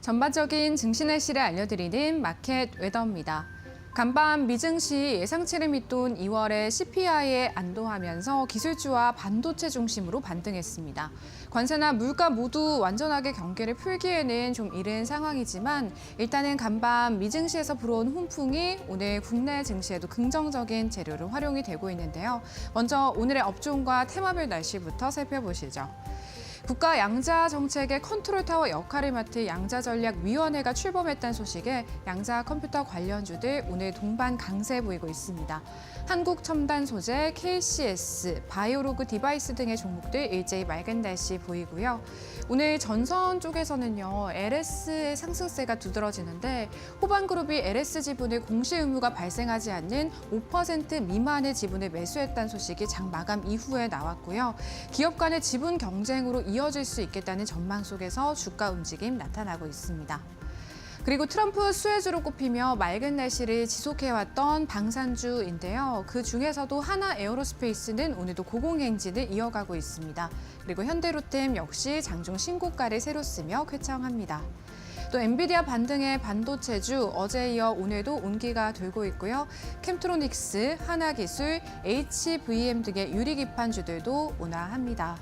전반적인 증시 날씨를 알려드리는 마켓 웨더입니다. 간밤 미증시 예상치를 밑돈 2월의 CPI에 안도하면서 기술주와 반도체 중심으로 반등했습니다. 관세나 물가 모두 완전하게 경계를 풀기에는 좀 이른 상황이지만 일단은 간밤 미증시에서 불어온 훈풍이 오늘 국내 증시에도 긍정적인 재료로 활용이 되고 있는데요. 먼저 오늘의 업종과 테마별 날씨부터 살펴보시죠. 국가 양자 정책의 컨트롤타워 역할을 맡을 양자전략위원회가 출범했다는 소식에 양자 컴퓨터 관련주들 오늘 동반 강세 보이고 있습니다. 한국첨단소재, KCS, 바이오로그 디바이스 등의 종목들 일제히 맑은 날씨 보이고요. 오늘 전선 쪽에서는요, LS의 상승세가 두드러지는데 호반그룹이 LS 지분을 공시 의무가 발생하지 않는 5% 미만의 지분을 매수했다는 소식이 장 마감 이후에 나왔고요. 기업 간의 지분 경쟁으로 이어질 수 있겠다는 전망 속에서 주가 움직임 나타나고 있습니다. 그리고 트럼프 수혜주로 꼽히며 맑은 날씨를 지속해왔던 방산주인데요. 그 중에서도 하나 에어로스페이스는 오늘도 고공행진을 이어가고 있습니다. 그리고 현대로템 역시 장중 신고가를 새로 쓰며 쾌청합니다. 또 엔비디아 반등의 반도체주 어제에 이어 오늘도 온기가 돌고 있고요. 캠트로닉스, 하나기술, HVM 등의 유리기판주들도 온화합니다.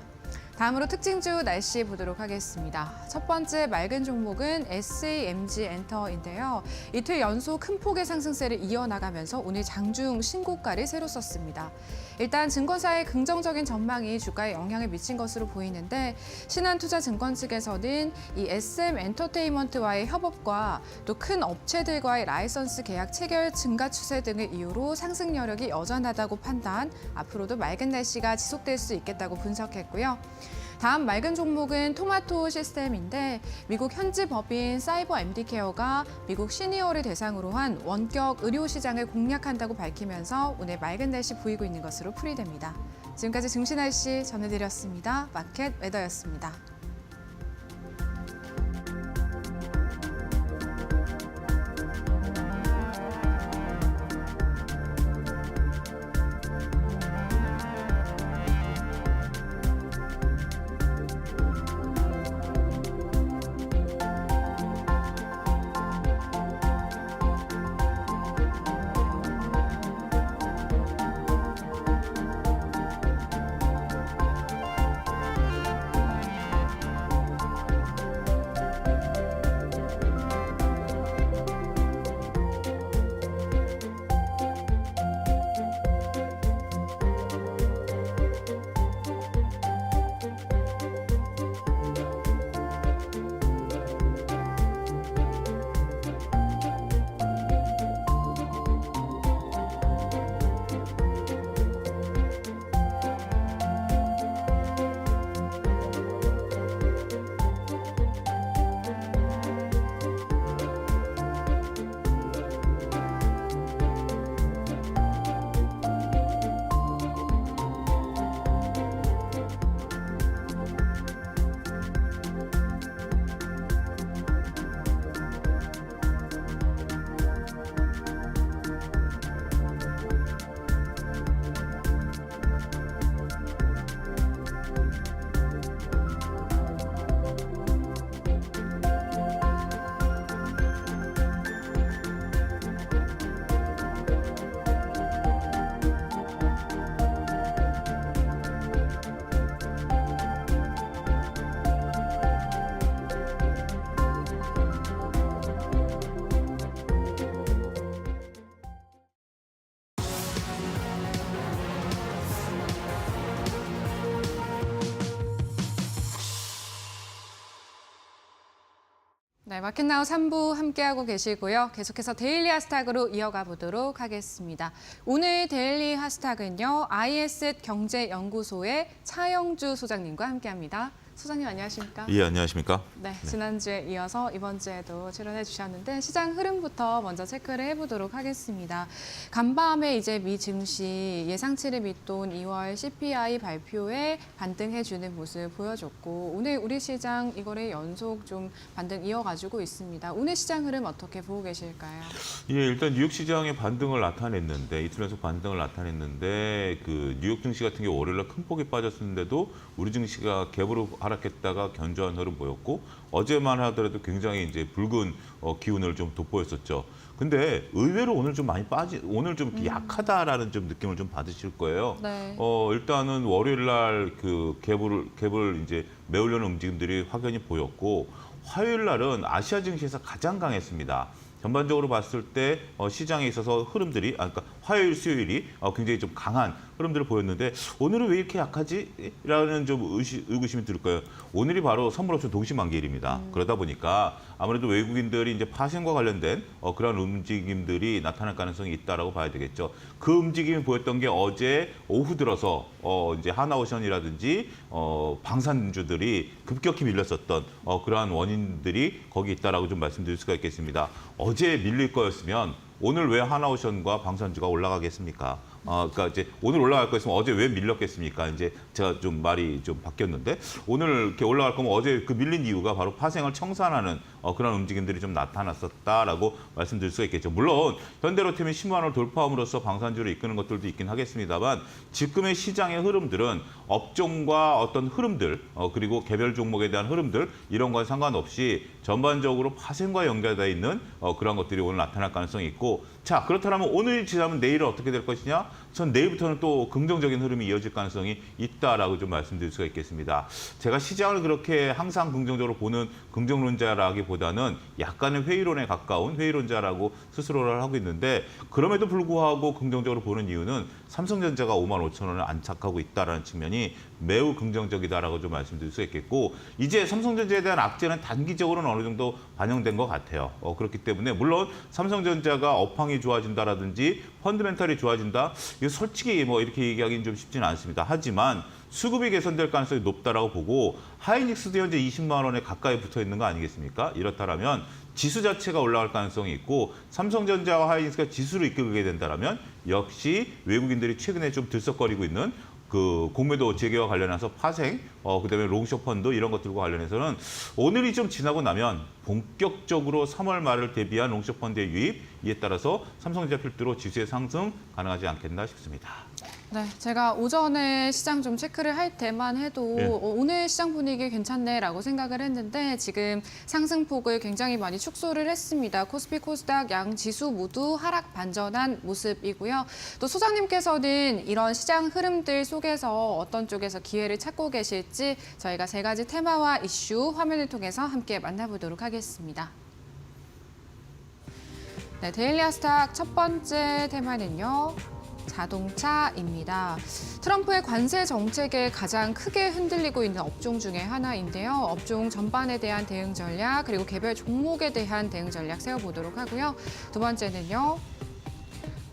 다음으로 특징주 날씨 보도록 하겠습니다. 첫 번째 맑은 종목은 SAMG 엔터인데요. 이틀 연속 큰 폭의 상승세를 이어나가면서 오늘 장중 신고가를 새로 썼습니다. 일단 증권사의 긍정적인 전망이 주가에 영향을 미친 것으로 보이는데 신한투자증권 측에서는 이 SM 엔터테인먼트와의 협업과 또 큰 업체들과의 라이선스 계약 체결 증가 추세 등을 이유로 상승 여력이 여전하다고 판단, 앞으로도 맑은 날씨가 지속될 수 있겠다고 분석했고요. 다음 맑은 종목은 토마토 시스템인데 미국 현지 법인 사이버 MD케어가 미국 시니어를 대상으로 한 원격 의료 시장을 공략한다고 밝히면서 오늘 맑은 날씨 보이고 있는 것으로 풀이됩니다. 지금까지 증시 날씨 전해드렸습니다. 마켓 웨더였습니다. 네, 마켓나우 3부 함께하고 계시고요. 계속해서 데일리 하스타그로 이어가 보도록 하겠습니다. 오늘 데일리 하스타그는요, IS앳 경제연구소의 차영주 소장님과 함께합니다. 소장님 안녕하십니까? 예, 안녕하십니까? 네, 지난주에 이어서 이번 주에도 출연해 주셨는데 시장 흐름부터 먼저 체크를 해보도록 하겠습니다. 간밤에 이제 미 증시 예상치를 밑돈 2월 CPI 발표에 반등해주는 모습 보여줬고 오늘 우리 시장 이거를 연속 좀 반등 이어가지고 있습니다. 오늘 시장 흐름 어떻게 보고 계실까요? 예, 일단 뉴욕 시장의 반등을 나타냈는데 이틀 연속 반등을 나타냈는데 그 뉴욕 증시 같은 경우 월요일날 큰 폭이 빠졌었는데도 우리 증시가 갭으로 하락했다가 견조한 흐름 보였고 어제만 하더라도 굉장히 이제 붉은 기운을 좀 돋보였었죠. 근데 의외로 오늘 좀 많이 오늘 좀 약하다라는 좀 느낌을 좀 받으실 거예요. 네. 일단은 월요일 날 그 갭을 이제 메우려는 움직임들이 확연히 보였고 화요일 날은 아시아 증시에서 가장 강했습니다. 전반적으로 봤을 때 시장에 있어서 흐름들이 그러니까 화요일, 수요일이 굉장히 좀 강한 흐름들을 보였는데 오늘은 왜 이렇게 약하지? 라는 좀 의구심이 들 거예요. 오늘이 바로 선물옵션 동시만기일입니다. 그러다 보니까 아무래도 외국인들이 이제 파생과 관련된 그런 움직임들이 나타날 가능성이 있다라고 봐야 되겠죠. 그 움직임이 보였던 게 어제 오후 들어서 이제 하나오션이라든지 방산주들이 급격히 밀렸었던 그러한 원인들이 거기 있다라고 좀 말씀드릴 수가 있겠습니다. 어제 밀릴 거였으면 오늘 왜 하나오션과 방산주가 올라가겠습니까? 그러니까 이제 오늘 올라갈 거였으면 어제 왜 밀렸겠습니까? 이제 제가 좀 말이 좀 바뀌었는데 오늘 이렇게 올라갈 거면 어제 그 밀린 이유가 바로 파생을 청산하는 그런 움직임들이 좀 나타났었다라고 말씀드릴 수가 있겠죠. 물론 현대로템이 10만 원을 돌파함으로써 방산주를 이끄는 것들도 있긴 하겠습니다만 지금의 시장의 흐름들은 업종과 어떤 흐름들 그리고 개별 종목에 대한 흐름들 이런 건 상관없이 전반적으로 파생과 연결되어 있는 그런 것들이 오늘 나타날 가능성이 있고 자 그렇다면 오늘 지나면 내일은 어떻게 될 것이냐? 전 내일부터는 또 긍정적인 흐름이 이어질 가능성이 있다라고 좀 말씀드릴 수가 있겠습니다. 제가 시장을 그렇게 항상 긍정적으로 보는 긍정론자라기보다는 약간의 회의론에 가까운 회의론자라고 스스로를 하고 있는데 그럼에도 불구하고 긍정적으로 보는 이유는 삼성전자가 5만 5천 원을 안착하고 있다는 측면이 매우 긍정적이다라고 좀 말씀드릴 수 있겠고 이제 삼성전자에 대한 악재는 단기적으로는 어느 정도 반영된 것 같아요. 그렇기 때문에 물론 삼성전자가 업황이 좋아진다라든지 펀드멘탈이 좋아진다. 이거 솔직히 뭐 이렇게 얘기하기는 좀 쉽지는 않습니다. 하지만 수급이 개선될 가능성이 높다라고 보고 하이닉스도 현재 20만 원에 가까이 붙어 있는 거 아니겠습니까? 이렇다면 지수 자체가 올라갈 가능성이 있고 삼성전자와 하이닉스가 지수를 이끌게 된다면 역시 외국인들이 최근에 좀 들썩거리고 있는 그 공매도 재개와 관련해서 파생, 그다음에 롱숏 펀드 이런 것들과 관련해서는 오늘이 좀 지나고 나면 본격적으로 3월 말을 대비한 롱숏 펀드의 유입, 이에 따라서 삼성전자 필두로 지수의 상승 가능하지 않겠나 싶습니다. 네, 제가 오전에 시장 좀 체크를 할 때만 해도 예. 오늘 시장 분위기 괜찮네라고 생각을 했는데 지금 상승폭을 굉장히 많이 축소를 했습니다. 코스피, 코스닥 양 지수 모두 하락 반전한 모습이고요. 또 소장님께서는 이런 시장 흐름들 속에서 어떤 쪽에서 기회를 찾고 계실지 저희가 세 가지 테마와 이슈 화면을 통해서 함께 만나보도록 하겠습니다. 네, 데일리 아스탁 첫 번째 테마는요. 자동차입니다. 트럼프의 관세 정책에 가장 크게 흔들리고 있는 업종 중에 하나인데요. 업종 전반에 대한 대응 전략 그리고 개별 종목에 대한 대응 전략 세워보도록 하고요. 두 번째는요.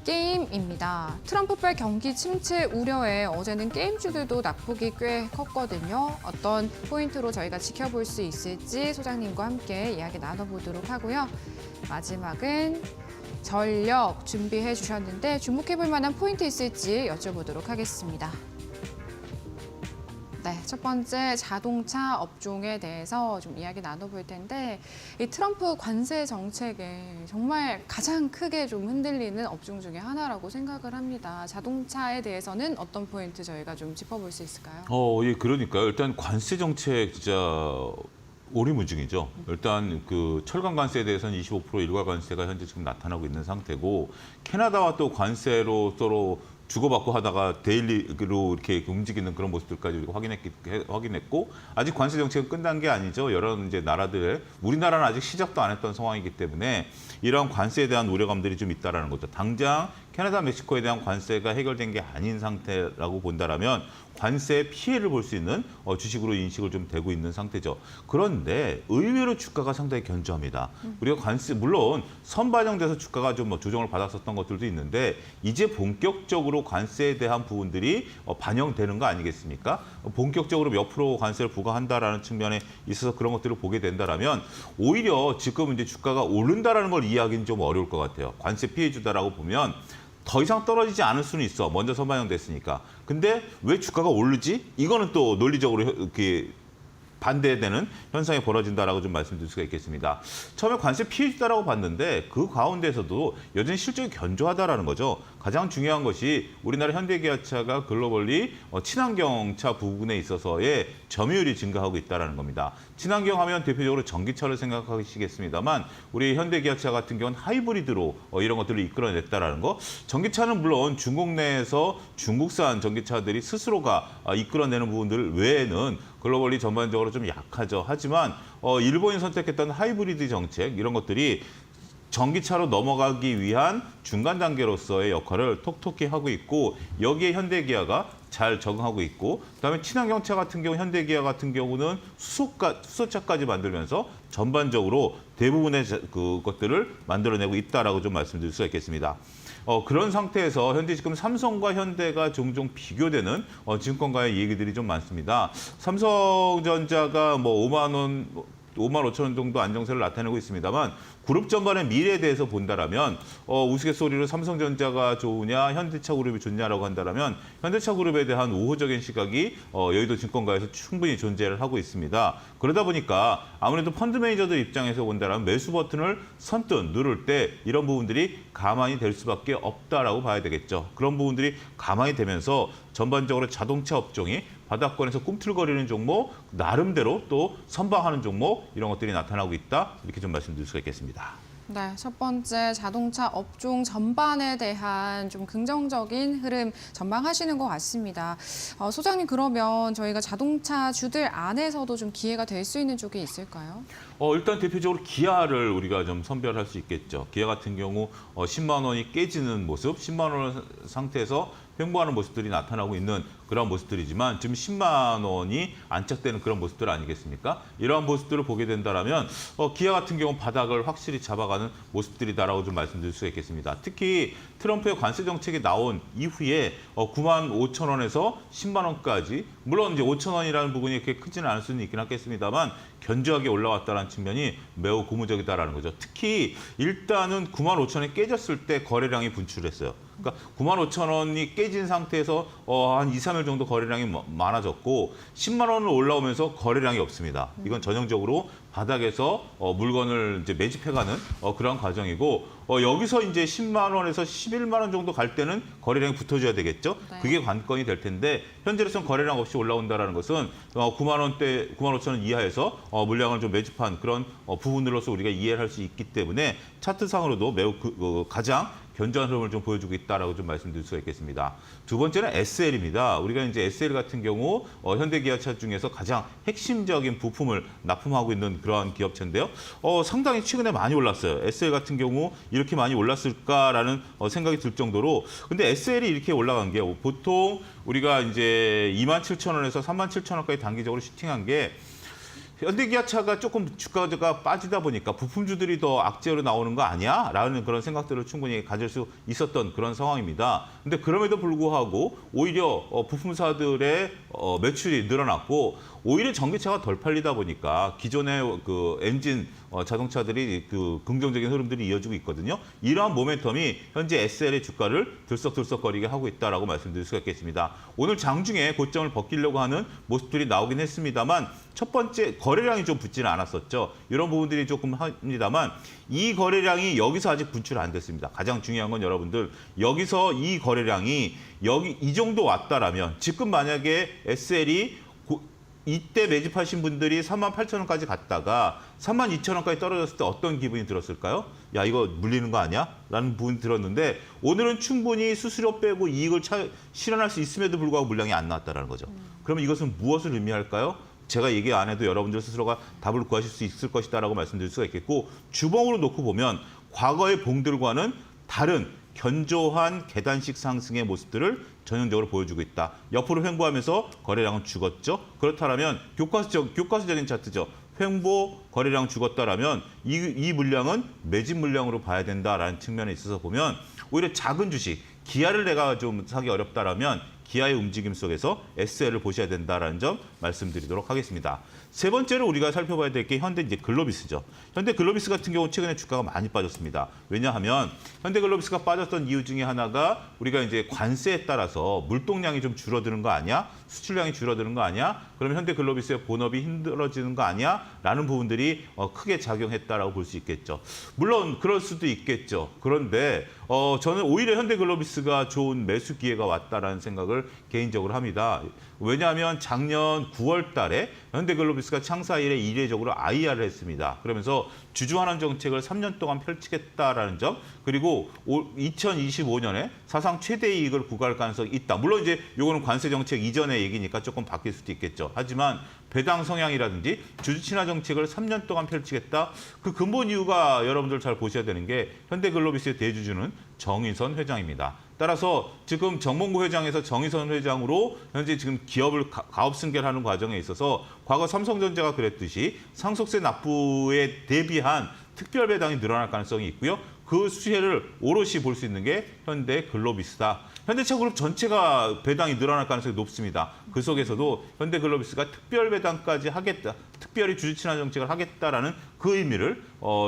게임입니다. 트럼프발 경기 침체 우려에 어제는 게임주들도 낙폭이 꽤 컸거든요. 어떤 포인트로 저희가 지켜볼 수 있을지 소장님과 함께 이야기 나눠보도록 하고요. 마지막은 전력 준비해 주셨는데 주목해볼 만한 포인트 있을지 여쭤보도록 하겠습니다. 네, 첫 번째 자동차 업종에 대해서 좀 이야기 나눠볼 텐데 이 트럼프 관세 정책에 정말 가장 크게 좀 흔들리는 업종 중에 하나라고 생각을 합니다. 자동차에 대해서는 어떤 포인트 저희가 좀 짚어볼 수 있을까요? 예, 그러니까요. 일단 관세 정책 진짜 오리무중이죠. 일단 그 철강 관세에 대해서는 25% 일괄 관세가 현재 지금 나타나고 있는 상태고 캐나다와 또 관세로 서로 주고받고 하다가 데일리로 이렇게 움직이는 그런 모습들까지 우리가 확인했고 아직 관세 정책은 끝난 게 아니죠. 여러 이제 나라들 우리나라는 아직 시작도 안 했던 상황이기 때문에 이러한 관세에 대한 우려감들이 좀 있다라는 거죠. 당장 캐나다, 멕시코에 대한 관세가 해결된 게 아닌 상태라고 본다라면 관세 피해를 볼 수 있는 주식으로 인식을 좀 되고 있는 상태죠. 그런데 의외로 주가가 상당히 견조합니다. 우리가 관세 물론 선반영돼서 주가가 좀 조정을 받았었던 것들도 있는데 이제 본격적으로 관세에 대한 부분들이 반영되는 거 아니겠습니까? 본격적으로 몇 프로 관세를 부과한다라는 측면에 있어서 그런 것들을 보게 된다라면 오히려 지금 이제 주가가 오른다라는 걸 이해하기는 좀 어려울 것 같아요. 관세 피해주다라고 보면 더 이상 떨어지지 않을 수는 있어. 먼저 선반영됐으니까. 근데 왜 주가가 오르지? 이거는 또 논리적으로 이렇게 반대되는 현상이 벌어진다라고 좀 말씀드릴 수가 있겠습니다. 처음에 관세 피해주다라고 봤는데 그 가운데서도 여전히 실적이 견조하다라는 거죠. 가장 중요한 것이 우리나라 현대기아차가 글로벌리 친환경차 부분에 있어서의 점유율이 증가하고 있다는 겁니다. 친환경 하면 대표적으로 전기차를 생각하시겠습니다만 우리 현대기아차 같은 경우는 하이브리드로 이런 것들을 이끌어냈다는 거. 전기차는 물론 중국 내에서 중국산 전기차들이 스스로가 이끌어내는 부분들 외에는 글로벌리 전반적으로 좀 약하죠. 하지만 일본이 선택했던 하이브리드 정책 이런 것들이 전기차로 넘어가기 위한 중간 단계로서의 역할을 톡톡히 하고 있고 여기에 현대기아가 잘 적응하고 있고 그다음에 친환경차 같은 경우 현대기아 같은 경우는 수소차까지 만들면서 전반적으로 대부분의 그것들을 만들어내고 있다라고 좀 말씀드릴 수가 있겠습니다. 그런 상태에서 현재 지금 삼성과 현대가 종종 비교되는 증권가의 얘기들이 좀 많습니다. 삼성전자가 뭐 5만 5천 원 정도 안정세를 나타내고 있습니다만 그룹 전반의 미래에 대해서 본다라면 우스갯소리로 삼성전자가 좋으냐 현대차 그룹이 좋냐라고 한다라면 현대차 그룹에 대한 우호적인 시각이 여의도 증권가에서 충분히 존재를 하고 있습니다. 그러다 보니까 아무래도 펀드 매니저들 입장에서 본다라면 매수 버튼을 선뜻 누를 때 이런 부분들이 가만히 될 수밖에 없다라고 봐야 되겠죠. 그런 부분들이 가만히 되면서 전반적으로 자동차 업종이 바닥권에서 꿈틀거리는 종목, 나름대로 또 선방하는 종목 이런 것들이 나타나고 있다. 이렇게 좀 말씀드릴 수가 있겠습니다. 네, 첫 번째 자동차 업종 전반에 대한 좀 긍정적인 흐름 전망하시는 것 같습니다. 소장님 그러면 저희가 자동차 주들 안에서도 좀 기회가 될 수 있는 쪽이 있을까요? 일단 대표적으로 기아를 우리가 좀 선별할 수 있겠죠. 기아 같은 경우 10만 원이 깨지는 모습, 10만 원 상태에서 횡보하는 모습들이 나타나고 있는 그런 모습들이지만 지금 10만 원이 안착되는 그런 모습들 아니겠습니까? 이러한 모습들을 보게 된다면 기아 같은 경우 바닥을 확실히 잡아가는 모습들이다라고 좀 말씀드릴 수가 있겠습니다. 특히 트럼프의 관세 정책이 나온 이후에 9만 5천 원에서 10만 원까지 물론 이제 5천 원이라는 부분이 그렇게 크지는 않을 수는 있긴 하겠습니다만 견조하게 올라왔다는 측면이 매우 고무적이다라는 거죠. 특히 일단은 9만 5천 원이 깨졌을 때 거래량이 분출했어요. 그러니까 9만 5천 원이 깨진 상태에서 한 2, 3일 정도 거래량이 많아졌고 10만 원을 올라오면서 거래량이 없습니다. 이건 전형적으로 바닥에서 물건을 이제 매집해가는 그런 과정이고 여기서 이제 10만 원에서 11만 원 정도 갈 때는 거래량이 붙어줘야 되겠죠. 네. 그게 관건이 될 텐데 현재로서는 거래량 없이 올라온다는 것은 9만 원대, 9만 5천 원 이하에서 물량을 좀 매집한 그런 부분으로서 우리가 이해를 할 수 있기 때문에 차트상으로도 매우 가장 견조한 흐름을 좀 보여주고 있다라고 좀 말씀드릴 수가 있겠습니다. 두 번째는 SL입니다. 우리가 이제 SL 같은 경우 현대기아차 중에서 가장 핵심적인 부품을 납품하고 있는 그러한 기업체인데요. 상당히 최근에 많이 올랐어요. SL 같은 경우 이렇게 많이 올랐을까라는 생각이 들 정도로 근데 SL이 이렇게 올라간 게 보통 우리가 이제 2만 7천 원에서 3만 7천 원까지 단기적으로 슈팅한 게 현대기아차가 조금 주가가 빠지다 보니까 부품주들이 더 악재로 나오는 거 아니야? 라는 그런 생각들을 충분히 가질 수 있었던 그런 상황입니다. 근데 그럼에도 불구하고 오히려 부품사들의 매출이 늘어났고 오히려 전기차가 덜 팔리다 보니까 기존의 그 엔진 자동차들이 그 긍정적인 흐름들이 이어지고 있거든요. 이러한 모멘텀이 현재 SL의 주가를 들썩들썩거리게 하고 있다라고 말씀드릴 수가 있겠습니다. 오늘 장중에 고점을 벗기려고 하는 모습들이 나오긴 했습니다만 첫 번째 거래량이 좀 붙지는 않았었죠. 이런 부분들이 조금 합니다만 이 거래량이 여기서 아직 분출 안 됐습니다. 가장 중요한 건 여러분들 여기서 이 거래량이 여기 이 정도 왔다라면 지금 만약에 SL이 이때 매집하신 분들이 3만 8천 원까지 갔다가 3만 2천 원까지 떨어졌을 때 어떤 기분이 들었을까요? 야 이거 물리는 거 아니야? 라는 부분이 들었는데 오늘은 충분히 수수료 빼고 이익을 실현할 수 있음에도 불구하고 물량이 안 나왔다는 거죠. 그러면 이것은 무엇을 의미할까요? 제가 얘기 안 해도 여러분들 스스로가 답을 구하실 수 있을 것이다라고 말씀드릴 수가 있겠고 주봉으로 놓고 보면 과거의 봉들과는 다른 견조한 계단식 상승의 모습들을 전형적으로 보여주고 있다. 옆으로 횡보하면서 거래량은 죽었죠. 그렇다면 교과서적인 차트죠. 횡보 거래량 죽었다라면 이 물량은 매집 물량으로 봐야 된다라는 측면에 있어서 보면 오히려 작은 주식, 기아를 내가 좀 사기 어렵다라면 기아의 움직임 속에서 SL을 보셔야 된다라는 점 말씀드리도록 하겠습니다. 세 번째로 우리가 살펴봐야 될 게 현대 이제 글로비스죠. 현대 글로비스 같은 경우 최근에 주가가 많이 빠졌습니다. 왜냐하면 현대 글로비스가 빠졌던 이유 중에 하나가 우리가 이제 관세에 따라서 물동량이 좀 줄어드는 거 아니야? 수출량이 줄어드는 거 아니야? 그러면 현대글로비스의 본업이 힘들어지는 거 아니야? 라는 부분들이 크게 작용했다라고 볼 수 있겠죠. 물론 그럴 수도 있겠죠. 그런데 저는 오히려 현대글로비스가 좋은 매수 기회가 왔다라는 생각을 개인적으로 합니다. 왜냐하면 작년 9월 달에 현대글로비스가 창사 이래 이례적으로 IR을 했습니다. 그러면서 주주환원 정책을 3년 동안 펼치겠다라는 점, 그리고 2025년에 사상 최대 이익을 구가할 가능성이 있다. 물론 이제 이거는 관세 정책 이전의 얘기니까 조금 바뀔 수도 있겠죠. 하지만 배당 성향이라든지 주주 친화 정책을 3년 동안 펼치겠다. 그 근본 이유가 여러분들 잘 보셔야 되는 게 현대글로비스의 대주주는 정의선 회장입니다. 따라서 지금 정몽구 회장에서 정의선 회장으로 현재 지금 기업을 가업 승계하는 과정에 있어서 과거 삼성전자가 그랬듯이 상속세 납부에 대비한 특별 배당이 늘어날 가능성이 있고요. 그 수혜를 오롯이 볼 수 있는 게 현대글로비스다. 현대차그룹 전체가 배당이 늘어날 가능성이 높습니다. 그 속에서도 현대글로비스가 특별 배당까지 하겠다, 특별히 주주 친화 정책을 하겠다라는 그 의미를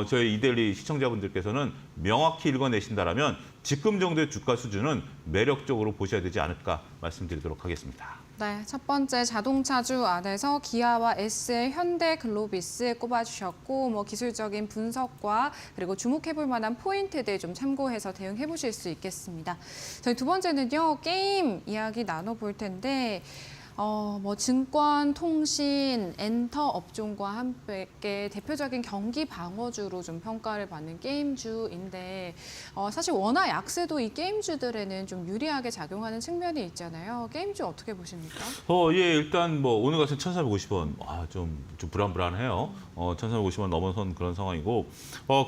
저희 이데일리 시청자분들께서는 명확히 읽어내신다라면 지금 정도의 주가 수준은 매력적으로 보셔야 되지 않을까 말씀드리도록 하겠습니다. 네, 첫 번째 자동차주 안에서 기아와 SL, 현대글로비스 꼽아주셨고 뭐 기술적인 분석과 그리고 주목해볼 만한 포인트들 좀 참고해서 대응해보실 수 있겠습니다. 저희 두 번째는요, 게임 이야기 나눠볼 텐데 뭐 증권, 통신, 엔터 업종과 함께 대표적인 경기 방어주로 좀 평가를 받는 게임주인데 사실 워낙 약세도 이 게임주들에는 좀 유리하게 작용하는 측면이 있잖아요. 게임주 어떻게 보십니까? 예, 일단 뭐 오늘 같은 1,450원, 좀 불안불안해요. 1,450원 넘어선 그런 상황이고,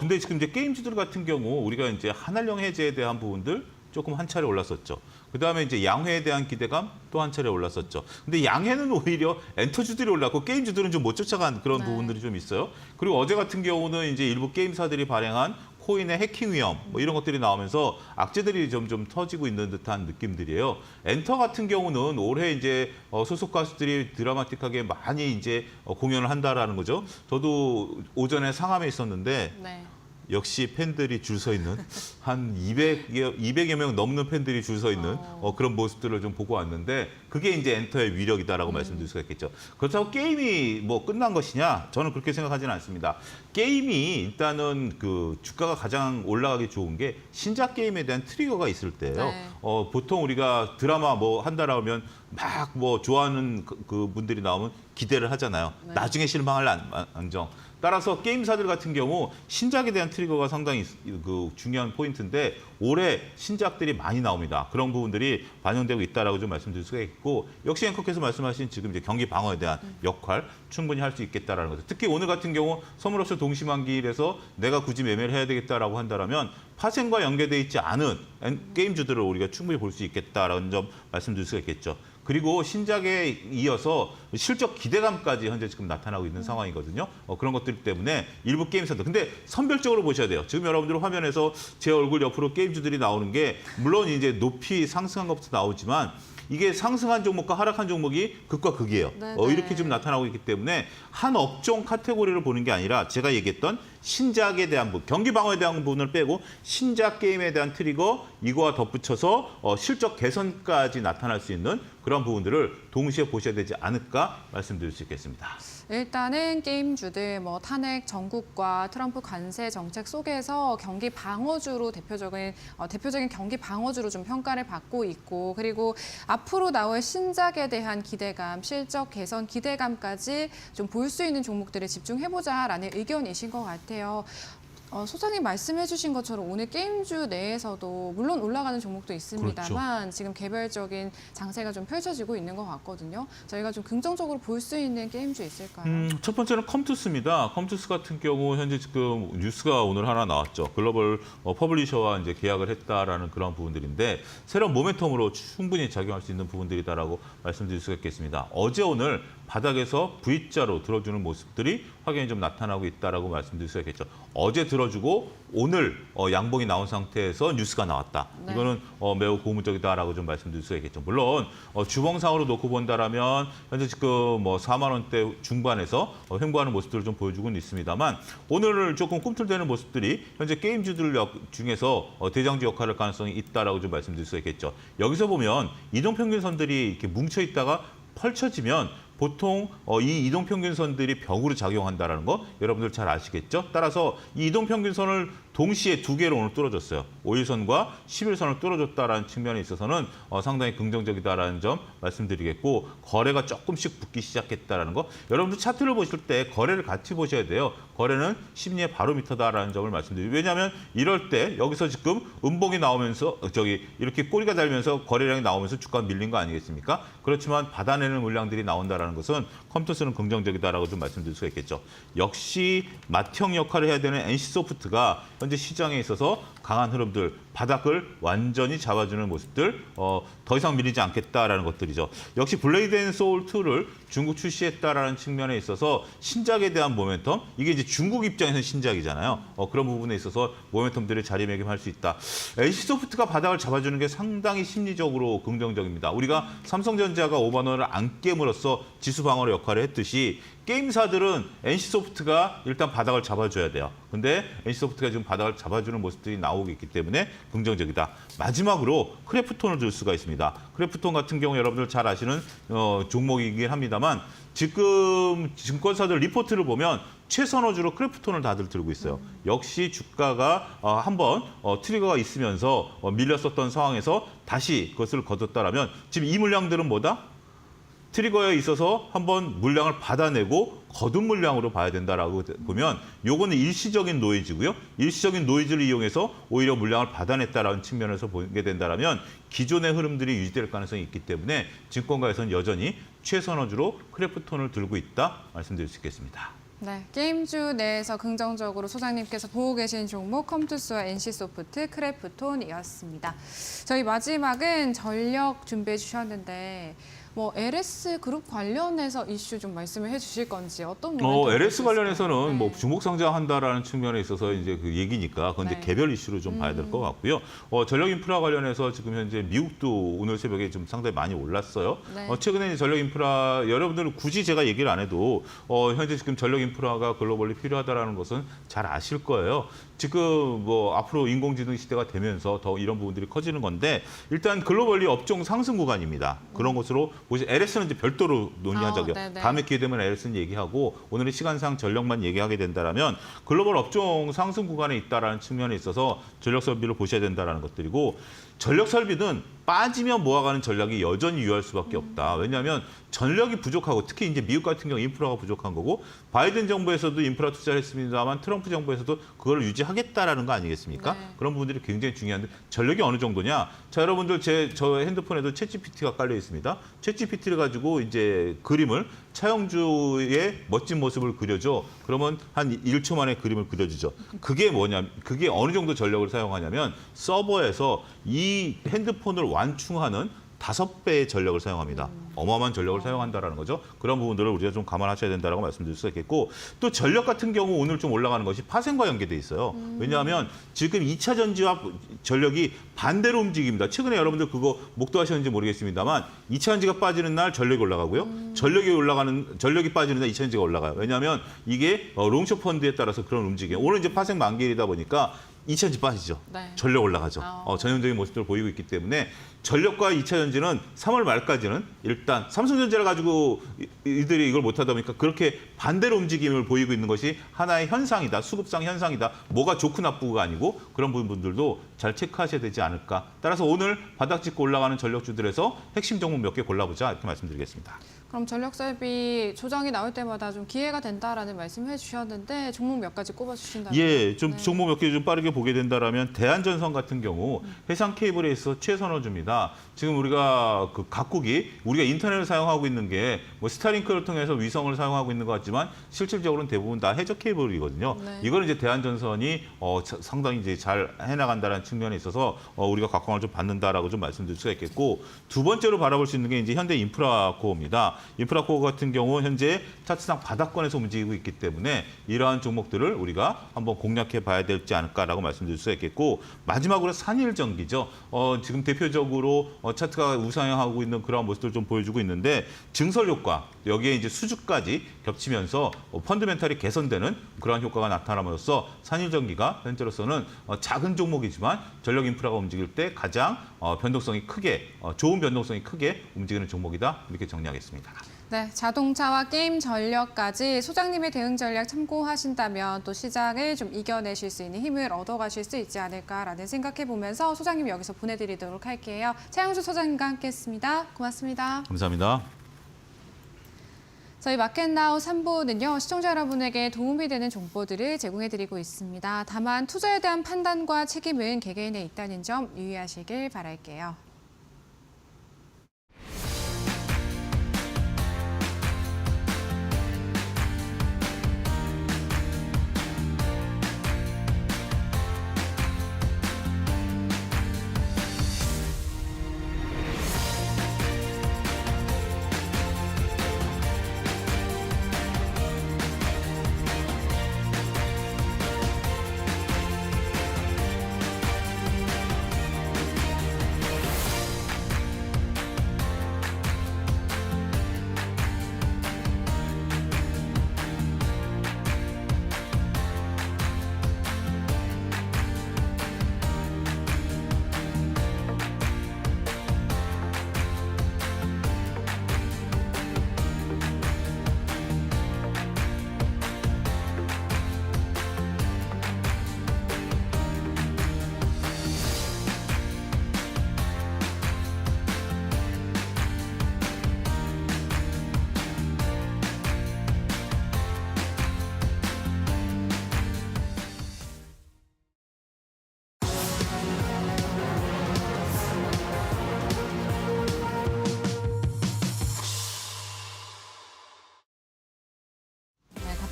근데 지금 이제 게임주들 같은 경우 우리가 이제 한한령 해제에 대한 부분들 조금 한 차례 올랐었죠. 그다음에 이제 양회에 대한 기대감 또 한 차례 올랐었죠. 근데 양회는 오히려 엔터주들이 올랐고 게임주들은 좀 못 쫓아간 그런 부분들이 좀 있어요. 그리고 어제 같은 경우는 이제 일부 게임사들이 발행한 코인의 해킹 위험 뭐 이런 것들이 나오면서 악재들이 점점 터지고 있는 듯한 느낌들이에요. 엔터 같은 경우는 올해 이제 소속 가수들이 드라마틱하게 많이 이제 공연을 한다라는 거죠. 저도 오전에 상암에 있었는데 네. 역시 팬들이 줄 서 있는 한 200여 명 넘는 팬들이 줄 서 있는 그런 모습들을 좀 보고 왔는데 그게 이제 엔터의 위력이다라고 말씀드릴 수가 있겠죠. 그렇다고 게임이 뭐 끝난 것이냐? 저는 그렇게 생각하지는 않습니다. 게임이 일단은 그 주가가 가장 올라가기 좋은 게 신작 게임에 대한 트리거가 있을 때예요. 네. 보통 우리가 드라마 뭐 한다 하면 막 뭐 좋아하는 그 분들이 나오면 기대를 하잖아요. 네. 나중에 실망할 안정. 따라서 게임사들 같은 경우 신작에 대한 트리거가 상당히 그 중요한 포인트인데 올해 신작들이 많이 나옵니다. 그런 부분들이 반영되고 있다라고 좀 말씀드릴 수가 있고 역시 앵커께서 말씀하신 지금 이제 경기 방어에 대한 역할 충분히 할 수 있겠다라는 거죠. 특히 오늘 같은 경우 선물옵션 동시만기일에서 내가 굳이 매매를 해야 되겠다라고 한다면 파생과 연계돼 있지 않은 게임주들을 우리가 충분히 볼 수 있겠다라는 점 말씀드릴 수가 있겠죠. 그리고 신작에 이어서 실적 기대감까지 현재 지금 나타나고 있는 상황이거든요. 그런 것들 때문에 일부 게임사들. 근데 선별적으로 보셔야 돼요. 지금 여러분들 화면에서 제 얼굴 옆으로 게임주들이 나오는 게 물론 이제 높이 상승한 것부터 나오지만 이게 상승한 종목과 하락한 종목이 극과 극이에요. 이렇게 지금 나타나고 있기 때문에 한 업종 카테고리를 보는 게 아니라 제가 얘기했던 신작에 대한 부분, 경기 방어에 대한 부분을 빼고 신작 게임에 대한 트리거 이거와 덧붙여서 실적 개선까지 나타날 수 있는 그런 부분들을 동시에 보셔야 되지 않을까 말씀드릴 수 있겠습니다. 일단은 게임주들 뭐 탄핵 정국과 트럼프 관세 정책 속에서 경기 방어주로 대표적인 경기 방어주로 좀 평가를 받고 있고 그리고 앞으로 나올 신작에 대한 기대감, 실적 개선 기대감까지 좀 볼 수 있는 종목들에 집중해보자라는 의견이신 것 같아요. 소장님 말씀해 주신 것처럼 오늘 게임주 내에서도 물론 올라가는 종목도 있습니다만 그렇죠. 지금 개별적인 장세가 좀 펼쳐지고 있는 것 같거든요. 저희가 좀 긍정적으로 볼 수 있는 게임주 있을까요? 첫 번째는 컴투스입니다. 컴투스 같은 경우 현재 지금 뉴스가 오늘 하나 나왔죠. 글로벌 퍼블리셔와 이제 계약을 했다라는 그런 부분들인데 새로운 모멘텀으로 충분히 작용할 수 있는 부분들이다라고 말씀드릴 수가 있겠습니다. 어제 오늘 바닥에서 V자로 들어주는 모습들이 확연히 좀 나타나고 있다라고 말씀드릴 수가 있겠죠. 어제 들어주고 오늘 양봉이 나온 상태에서 뉴스가 나왔다. 네. 이거는 매우 고무적이다라고 좀 말씀드릴 수가 있겠죠. 물론 주봉상으로 놓고 본다라면 현재 지금 뭐 4만 원대 중반에서 횡보하는 모습들을 좀 보여주고는 있습니다만 오늘 조금 꿈틀대는 모습들이 현재 게임주들 중에서 대장주 역할을 할 가능성이 있다라고 좀 말씀드릴 수가 있겠죠. 여기서 보면 이동평균선들이 이렇게 뭉쳐 있다가 펼쳐지면 보통 이 이동평균선들이 벽으로 작용한다는 거 여러분들 잘 아시겠죠? 따라서 이 이동평균선을 동시에 두 개로 오늘 뚫어줬어요. 5일선과 11선을 뚫어줬다라는 측면에 있어서는 상당히 긍정적이다라는 점 말씀드리겠고 거래가 조금씩 붙기 시작했다라는 거 여러분들 차트를 보실 때 거래를 같이 보셔야 돼요. 거래는 심리의 바로미터다라는 점을 말씀드리고 왜냐하면 이럴 때 여기서 지금 음봉이 나오면서 이렇게 꼬리가 달면서 거래량이 나오면서 주가가 밀린 거 아니겠습니까? 그렇지만 받아내는 물량들이 나온다라는 것은 컴퓨터스는 긍정적이다라고 좀 말씀드릴 수가 있겠죠. 역시 맏형 역할을 해야 되는 NC소프트가 현재 시장에 있어서 강한 흐름들, 바닥을 완전히 잡아주는 모습들, 더 이상 밀리지 않겠다라는 것들이죠. 역시 블레이드 앤 소울 2를 중국 출시했다라는 측면에 있어서 신작에 대한 모멘텀, 이게 이제 중국 입장에서는 신작이잖아요. 그런 부분에 있어서 모멘텀들을 자리매김할 수 있다. NC소프트가 바닥을 잡아주는 게 상당히 심리적으로 긍정적입니다. 우리가 삼성전자가 5만 원을 안 깨물어서 지수 방어의 역할을 했듯이 게임사들은 NC소프트가 일단 바닥을 잡아줘야 돼요. 근데 NC소프트가 지금 바닥을 잡아주는 모습들이 나오고 있기 때문에 긍정적이다. 마지막으로 크래프톤을 들 수가 있습니다. 크래프톤 같은 경우 여러분들 잘 아시는 종목이긴 합니다만 지금 증권사들 리포트를 보면 최선호주로 크래프톤을 다들 들고 있어요. 역시 주가가 한번 트리거가 있으면서 밀렸었던 상황에서 다시 그것을 거뒀다라면 지금 이 물량들은 뭐다? 트리거에 있어서 한번 물량을 받아내고 거둔 물량으로 봐야 된다라고 보면 요거는 일시적인 노이즈고요. 일시적인 노이즈를 이용해서 오히려 물량을 받아냈다라는 측면에서 보게 된다면 기존의 흐름들이 유지될 가능성이 있기 때문에 증권가에서는 여전히 최선호주로 크래프톤을 들고 있다 말씀드릴 수 있겠습니다. 네, 게임주 내에서 긍정적으로 소장님께서 보고 계신 종목 컴투스와 NC소프트, 크래프톤이었습니다. 저희 마지막은 전력 준비해 주셨는데 LS 그룹 관련해서 이슈 좀 말씀을 해주실 건지 어떤 LS 관련해서는 네. 뭐 중복 상장한다라는 측면에 있어서 이제 그 얘기니까 그건 이제 네. 개별 이슈로 좀 봐야 될 것 같고요. 전력 인프라 관련해서 지금 현재 미국도 오늘 새벽에 좀 상당히 많이 올랐어요. 네. 최근에 이제 전력 인프라 여러분들은 굳이 제가 얘기를 안 해도 현재 지금 전력 인프라가 글로벌리 필요하다라는 것은 잘 아실 거예요. 지금 앞으로 인공지능 시대가 되면서 더 이런 부분들이 커지는 건데 일단 글로벌리 업종 상승 구간입니다. 그런 것으로 보시 LS는 이제 별도로 논의하자고요. 네네. 다음에 기회 되면 LS는 얘기하고 오늘은 시간상 전력만 얘기하게 된다라면 글로벌 업종 상승 구간에 있다라는 측면에 있어서 전력 설비를 보셔야 된다라는 것들이고 전력 설비는 빠지면 모아가는 전략이 여전히 유효할 수밖에 없다. 왜냐하면 전력이 부족하고 특히 이제 미국 같은 경우 인프라가 부족한 거고 바이든 정부에서도 인프라 투자를 했습니다만 트럼프 정부에서도 그걸 유지하겠다라는 거 아니겠습니까? 네. 그런 부분들이 굉장히 중요한데 전력이 어느 정도냐? 자, 여러분들 저 핸드폰에도 챗GPT가 깔려 있습니다. 챗GPT를 가지고 이제 그림을 차영주의 멋진 모습을 그려줘. 그러면 한 1초 만에 그림을 그려주죠. 그게 뭐냐? 그게 어느 정도 전력을 사용하냐면 서버에서 이 핸드폰을 완충하는 5배의 전력을 사용합니다. 어마어마한 전력을 사용한다라는 거죠. 그런 부분들을 우리가 좀 감안하셔야 된다라고 말씀드릴 수가 있겠고 또 전력 같은 경우 오늘 좀 올라가는 것이 파생과 연계돼 있어요. 왜냐하면 지금 2차 전지와 전력이 반대로 움직입니다. 최근에 여러분들 그거 목도하셨는지 모르겠습니다만 2차 전지가 빠지는 날 전력이 올라가고요. 전력이 빠지는 날 2차 전지가 올라가요. 왜냐하면 이게 롱숏 펀드에 따라서 그런 움직임이에요. 오늘 이제 파생 만기이다 보니까 2차 전지 빠지죠. 네. 전력 올라가죠. 전형적인 모습들을 보이고 있기 때문에 전력과 2차 전지는 3월 말까지는 일단 삼성전자를 가지고 이들이 이걸 못하다 보니까 그렇게 반대로 움직임을 보이고 있는 것이 하나의 현상이다. 수급상 현상이다. 뭐가 좋고 나쁘고가 아니고 그런 부분들도 잘 체크하셔야 되지 않을까. 따라서 오늘 바닥 짚고 올라가는 전력주들에서 핵심 종목 몇 개 골라보자 이렇게 말씀드리겠습니다. 그럼 전력 설비 조정이 나올 때마다 좀 기회가 된다라는 말씀을 해주셨는데 종목 몇 가지 꼽아주신다면? 예, 좀 네. 종목 몇 개 좀 빠르게 보게 된다라면 대한전선 같은 경우 해상 케이블에 있어 최선호주입니다. 지금 우리가 그 각국이 우리가 인터넷을 사용하고 있는 게 뭐 스타링크를 통해서 위성을 사용하고 있는 것 같지만 실질적으로는 대부분 다 해저 케이블이거든요. 네. 이거는 이제 대한전선이 상당히 이제 잘 해나간다는 측면에 있어서 우리가 각광을 좀 받는다라고 좀 말씀드릴 수가 있겠고 두 번째로 바라볼 수 있는 게 이제 현대 인프라코어입니다. 인프라코어 같은 경우 현재 차트상 바닥권에서 움직이고 있기 때문에 이러한 종목들을 우리가 한번 공략해 봐야 될지 않을까라고 말씀드릴 수가 있겠고 마지막으로 산일전기죠. 지금 대표적으로 차트가 우상향하고 있는 그런 모습들을 좀 보여주고 있는데 증설 효과 여기에 이제 수주까지 겹치면서 펀드멘탈이 개선되는 그러한 효과가 나타남으로써 산일전기가 현재로서는 작은 종목이지만 전력 인프라가 움직일 때 가장 변동성이 크게 좋은 변동성이 크게 움직이는 종목이다 이렇게 정리하겠습니다. 있습니다. 네, 자동차와 게임 전력까지 소장님의 대응 전략 참고하신다면 또 시장을 좀 이겨내실 수 있는 힘을 얻어가실 수 있지 않을까라는 생각해 보면서 소장님 여기서 보내드리도록 할게요. 차영주 소장님과 함께했습니다. 고맙습니다. 감사합니다. 저희 마켓나우 3부는요, 시청자 여러분에게 도움이 되는 정보들을 제공해드리고 있습니다. 다만 투자에 대한 판단과 책임은 개개인에 있다는 점 유의하시길 바랄게요.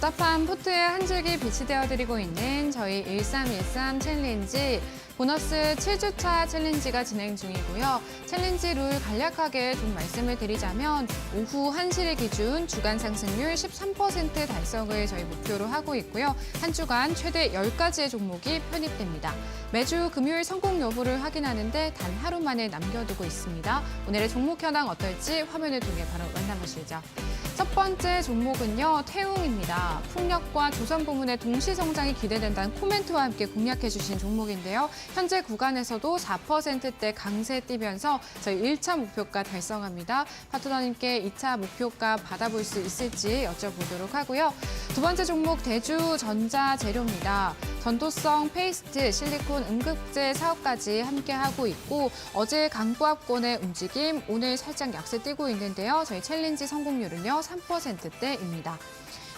답답한 포트에 한 줄기 빛이 되어드리고 있는 저희 1313 챌린지 보너스 7주차 챌린지가 진행 중이고요. 챌린지 룰 간략하게 좀 말씀을 드리자면 오후 1시를 기준 주간 상승률 13% 달성을 저희 목표로 하고 있고요. 한 주간 최대 10가지의 종목이 편입됩니다. 매주 금요일 성공 여부를 확인하는데 단 하루 만에 남겨두고 있습니다. 오늘의 종목 현황 어떨지 화면을 통해 바로 만나보시죠. 첫 번째 종목은요, 태웅입니다. 풍력과 조선 부문의 동시 성장이 기대된다는 코멘트와 함께 공략해 주신 종목인데요. 현재 구간에서도 4%대 강세 띄면서 저희 1차 목표가 달성합니다. 파트너님께 2차 목표가 받아볼 수 있을지 여쭤보도록 하고요. 두 번째 종목 대주전자재료입니다. 전도성 페이스트, 실리콘 응급제 사업까지 함께하고 있고 어제 강부합권의 움직임, 오늘 살짝 약세 띄고 있는데요. 저희 챌린지 성공률은요 3%대입니다.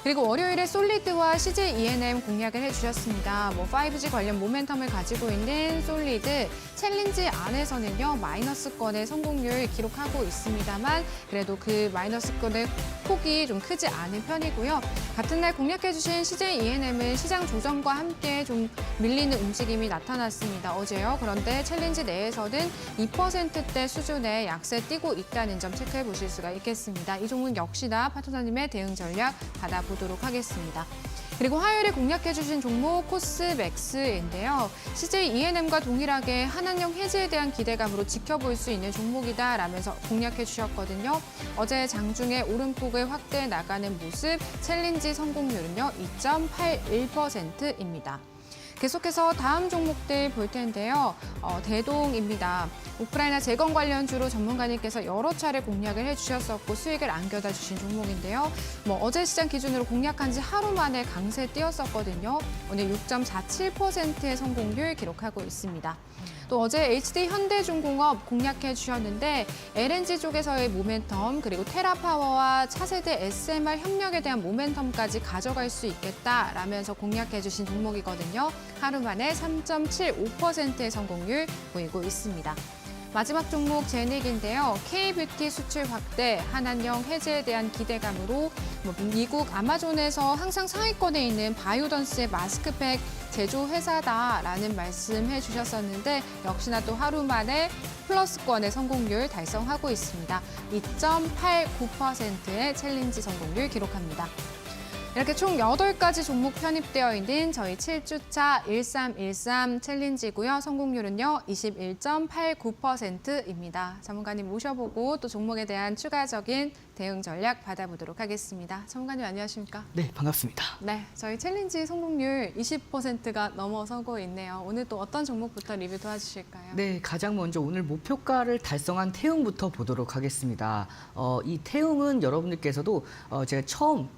그리고 월요일에 솔리드와 CJ E&M 공략을 해주셨습니다. 5G 관련 모멘텀을 가지고 있는 솔리드, 챌린지 안에서는요 마이너스권의 성공률 기록하고 있습니다만 그래도 그 마이너스권의 폭이 좀 크지 않은 편이고요. 같은 날 공략해주신 CJ E&M은 시장 조정과 함께 좀 밀리는 움직임이 나타났습니다. 어제요. 그런데 챌린지 내에서는 2%대 수준의 약세 띄고 있다는 점 체크해 보실 수가 있겠습니다. 이 종목 역시나 파트너님의 대응 전략 받아보도록 하겠습니다. 그리고 화요일에 공략해주신 종목 코스맥스인데요. CJ E&M과 동일하게 한한령 해지에 대한 기대감으로 지켜볼 수 있는 종목이다라면서 공략해 주셨거든요. 어제 장중에 오름폭을 확대해 나가는 모습, 챌린지 성공률은요 2.81%입니다. 계속해서 다음 종목들 볼 텐데요. 대동입니다. 우크라이나 재건 관련주로 전문가님께서 여러 차례 공략을 해주셨었고 수익을 안겨다 주신 종목인데요. 어제 시장 기준으로 공략한 지 하루 만에 강세 띄었었거든요. 오늘 6.47%의 성공률 기록하고 있습니다. 또 어제 HD 현대중공업 공략해 주셨는데 LNG 쪽에서의 모멘텀 그리고 테라파워와 차세대 SMR 협력에 대한 모멘텀까지 가져갈 수 있겠다라면서 공략해 주신 종목이거든요. 하루 만에 3.75%의 성공률 보이고 있습니다. 마지막 종목 제닉인데요. K뷰티 수출 확대, 한한령 해제에 대한 기대감으로 미국 아마존에서 항상 상위권에 있는 바이오던스의 마스크팩 제조 회사다라는 말씀해 주셨었는데 역시나 또 하루 만에 플러스권의 성공률 달성하고 있습니다. 2.89%의 챌린지 성공률 기록합니다. 이렇게 총 8가지 종목 편입되어 있는 저희 7주차 1313 챌린지고요. 성공률은요 21.89%입니다. 전문가님 모셔보고 또 종목에 대한 추가적인 대응 전략 받아보도록 하겠습니다. 전문가님 안녕하십니까? 네, 반갑습니다. 네, 저희 챌린지 성공률 20%가 넘어서고 있네요. 오늘 또 어떤 종목부터 리뷰 도와주실까요? 네, 가장 먼저 오늘 목표가를 달성한 태웅부터 보도록 하겠습니다. 이 태웅은 여러분들께서도 제가 처음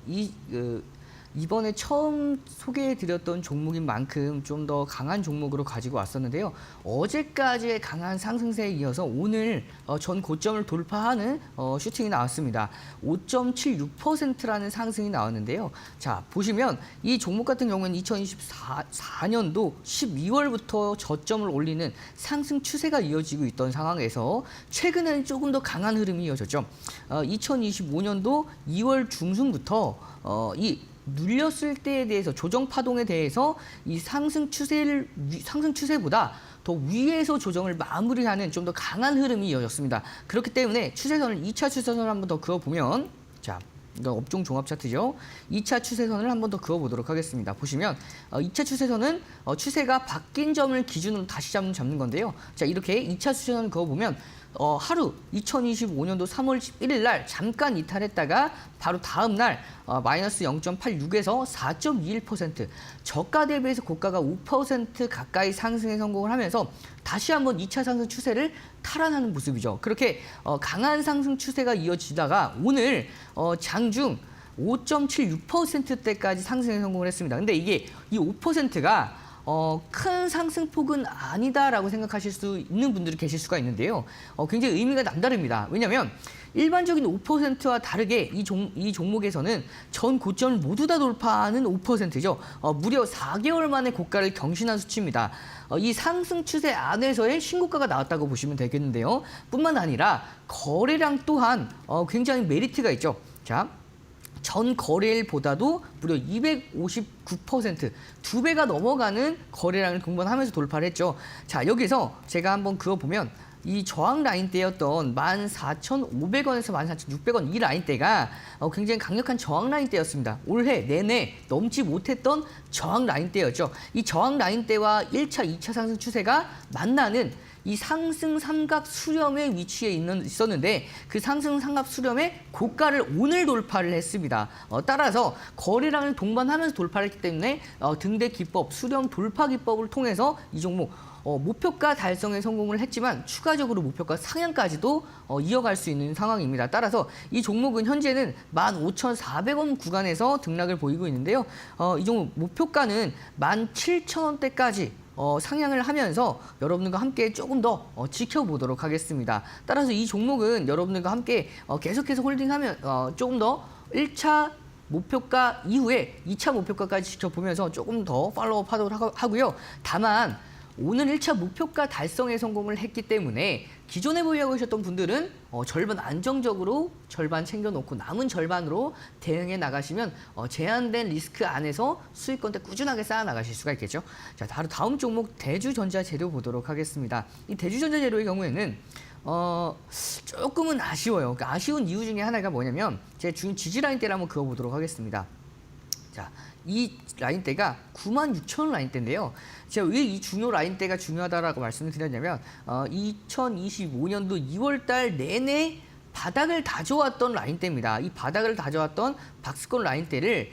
이번에 처음 소개해드렸던 종목인 만큼 좀 더 강한 종목으로 가지고 왔었는데요. 어제까지의 강한 상승세에 이어서 오늘 전 고점을 돌파하는 슈팅이 나왔습니다. 5.76%라는 상승이 나왔는데요. 자, 보시면 이 종목 같은 경우에는 2024년도 12월부터 저점을 올리는 상승 추세가 이어지고 있던 상황에서 최근에는 조금 더 강한 흐름이 이어졌죠. 2025년도 2월 중순부터 이 눌렸을 때에 대해서 조정 파동에 대해서 이 상승 추세보다 더 위에서 조정을 마무리하는 좀 더 강한 흐름이 이어졌습니다. 그렇기 때문에 추세선을 2차 추세선을 한번 더 그어보면 자, 이거 업종 종합 차트죠. 2차 추세선을 한번 더 그어보도록 하겠습니다. 보시면 2차 추세선은 추세가 바뀐 점을 기준으로 다시 잡는 건데요. 자, 이렇게 2차 추세선을 그어보면 하루 2025년도 3월 11일 날 잠깐 이탈했다가 바로 다음 날 마이너스 0.86에서 4.21% 저가 대비해서 고가가 5% 가까이 상승에 성공을 하면서 다시 한번 2차 상승 추세를 탈환하는 모습이죠. 그렇게 강한 상승 추세가 이어지다가 오늘 장중 5.76%대까지 상승에 성공을 했습니다. 근데 이게 이 5%가 큰 상승폭은 아니다라고 생각하실 수 있는 분들이 계실 수가 있는데요. 굉장히 의미가 남다릅니다. 왜냐하면 일반적인 5%와 다르게 이 종목에서는 전 고점을 모두 다 돌파하는 5%죠. 무려 4개월 만에 고가를 경신한 수치입니다. 이 상승 추세 안에서의 신고가가 나왔다고 보시면 되겠는데요. 뿐만 아니라 거래량 또한 굉장히 메리트가 있죠. 자, 전 거래일보다도 무려 259%, 2배가 넘어가는 거래량을 동반하면서 돌파를 했죠. 자, 여기서 제가 한번 그어보면 이 저항 라인대였던 14,500원에서 14,600원 이 라인대가 굉장히 강력한 저항 라인대였습니다. 올해 내내 넘지 못했던 저항 라인대였죠. 이 저항 라인대와 1차, 2차 상승 추세가 만나는 이 상승 삼각 수렴의 위치에 있었는데 그 상승 삼각 수렴의 고가를 오늘 돌파를 했습니다. 따라서 거래량을 동반하면서 돌파를 했기 때문에 등대 기법, 수렴 돌파 기법을 통해서 이 종목 목표가 달성에 성공을 했지만 추가적으로 목표가 상향까지도 이어갈 수 있는 상황입니다. 따라서 이 종목은 현재는 15,400원 구간에서 등락을 보이고 있는데요. 이 종목 목표가는 17,000원대까지 상향을 하면서 여러분들과 함께 조금 더 지켜보도록 하겠습니다. 따라서 이 종목은 여러분들과 함께 계속해서 홀딩하면 조금 더 1차 목표가 이후에 2차 목표가까지 지켜보면서 조금 더 팔로우업 하도록 하고요. 다만 오늘 1차 목표가 달성에 성공을 했기 때문에 기존에 보유하고 계셨던 분들은 절반 안정적으로 절반 챙겨놓고 남은 절반으로 대응해 나가시면 제한된 리스크 안에서 수익권대 꾸준하게 쌓아 나가실 수가 있겠죠. 자, 바로 다음 종목 대주전자재료 보도록 하겠습니다. 이 대주전자재료의 경우에는 조금은 아쉬워요. 그러니까 아쉬운 이유 중에 하나가 뭐냐면 제 지지 라인대를 한번 그어보도록 하겠습니다. 자, 이 라인대가 96,000원 라인대인데요. 제가 왜 이 중요 라인대가 중요하다라고 말씀을 드렸냐면 2025년도 2월달 내내 바닥을 다져왔던 라인대입니다. 이 바닥을 다져왔던 박스권 라인대를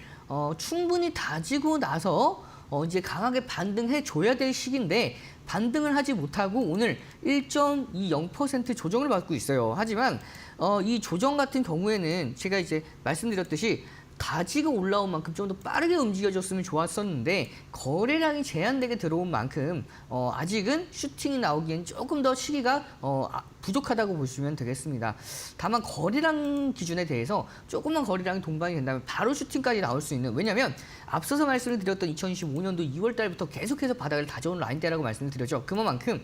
충분히 다지고 나서 이제 강하게 반등해 줘야 될 시기인데 반등을 하지 못하고 오늘 1.20% 조정을 받고 있어요. 하지만 이 조정 같은 경우에는 제가 이제 말씀드렸듯이 가지고 올라온 만큼 좀 더 빠르게 움직여줬으면 좋았었는데 거래량이 제한되게 들어온 만큼 아직은 슈팅이 나오기엔 조금 더 시기가 부족하다고 보시면 되겠습니다. 다만 거래량 기준에 대해서 조금만 거래량이 동반이 된다면 바로 슈팅까지 나올 수 있는, 왜냐하면 앞서서 말씀을 드렸던 2025년도 2월 달부터 계속해서 바닥을 다져온 라인대라고 말씀을 드렸죠. 그만큼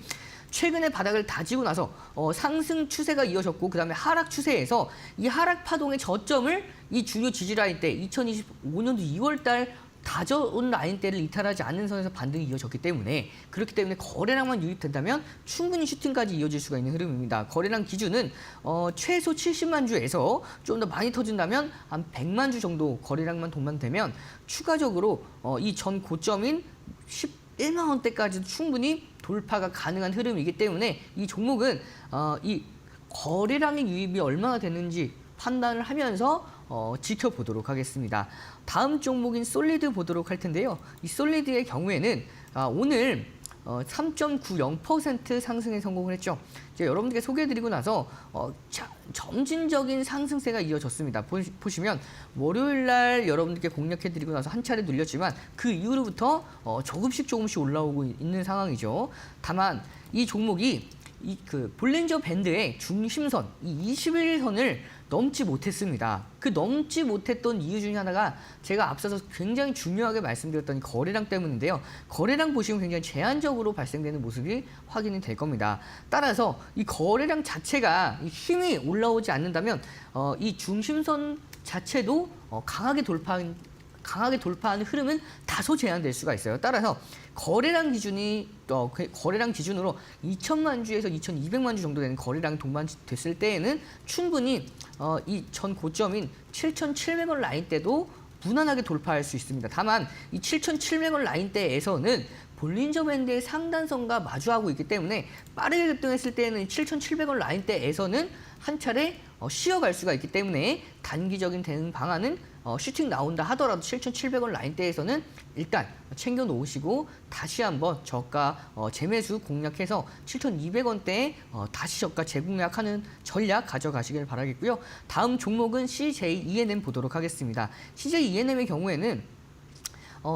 최근에 바닥을 다지고 나서 상승 추세가 이어졌고 그다음에 하락 추세에서 이 하락 파동의 저점을 이 중요 지지 라인대 2025년도 2월 달 다져온 라인대를 이탈하지 않는 선에서 반등이 이어졌기 때문에, 그렇기 때문에 거래량만 유입된다면 충분히 슈팅까지 이어질 수가 있는 흐름입니다. 거래량 기준은 최소 70만 주에서 좀 더 많이 터진다면 한 100만 주 정도 거래량만 동반되면 추가적으로 이 전 고점인 11만 원대까지도 충분히 돌파가 가능한 흐름이기 때문에 이 종목은 이 거래량의 유입이 얼마나 되는지 판단을 하면서 지켜보도록 하겠습니다. 다음 종목인 솔리드 보도록 할 텐데요. 이 솔리드의 경우에는 오늘 3.90% 상승에 성공을 했죠. 제가 여러분들께 소개해드리고 나서 점진적인 상승세가 이어졌습니다. 보시면 월요일 날 여러분들께 공략해드리고 나서 한 차례 눌렸지만 그 이후로부터 조금씩 올라오고 있는 상황이죠. 다만 이 종목이 볼린저 밴드의 중심선, 이 21선을 넘지 못했습니다. 그 넘지 못했던 이유 중에 하나가 제가 앞서서 굉장히 중요하게 말씀드렸던 이 거래량 때문인데요. 거래량 보시면 굉장히 제한적으로 발생되는 모습이 확인이 될 겁니다. 따라서 이 거래량 자체가 힘이 올라오지 않는다면 이 중심선 자체도 강하게 돌파하는 흐름은 다소 제한될 수가 있어요. 따라서 거래량 기준으로 2천만 주에서 2,200만 주 정도 되는 거래량이 동반됐을 때에는 충분히 이 전 고점인 7,700원 라인대도 무난하게 돌파할 수 있습니다. 다만 이 7,700원 라인대에서는 볼린저 밴드의 상단선과 마주하고 있기 때문에 빠르게 급등했을 때는 7,700원 라인대에서는 한 차례 쉬어갈 수가 있기 때문에 단기적인 대응 방안은 슈팅 나온다 하더라도 7,700원 라인대에서는 일단 챙겨 놓으시고 다시 한번 저가 재매수 공략해서 7,200원대에 다시 저가 재공략하는 전략 가져가시길 바라겠고요. 다음 종목은 CJ ENM 보도록 하겠습니다. CJ ENM의 경우에는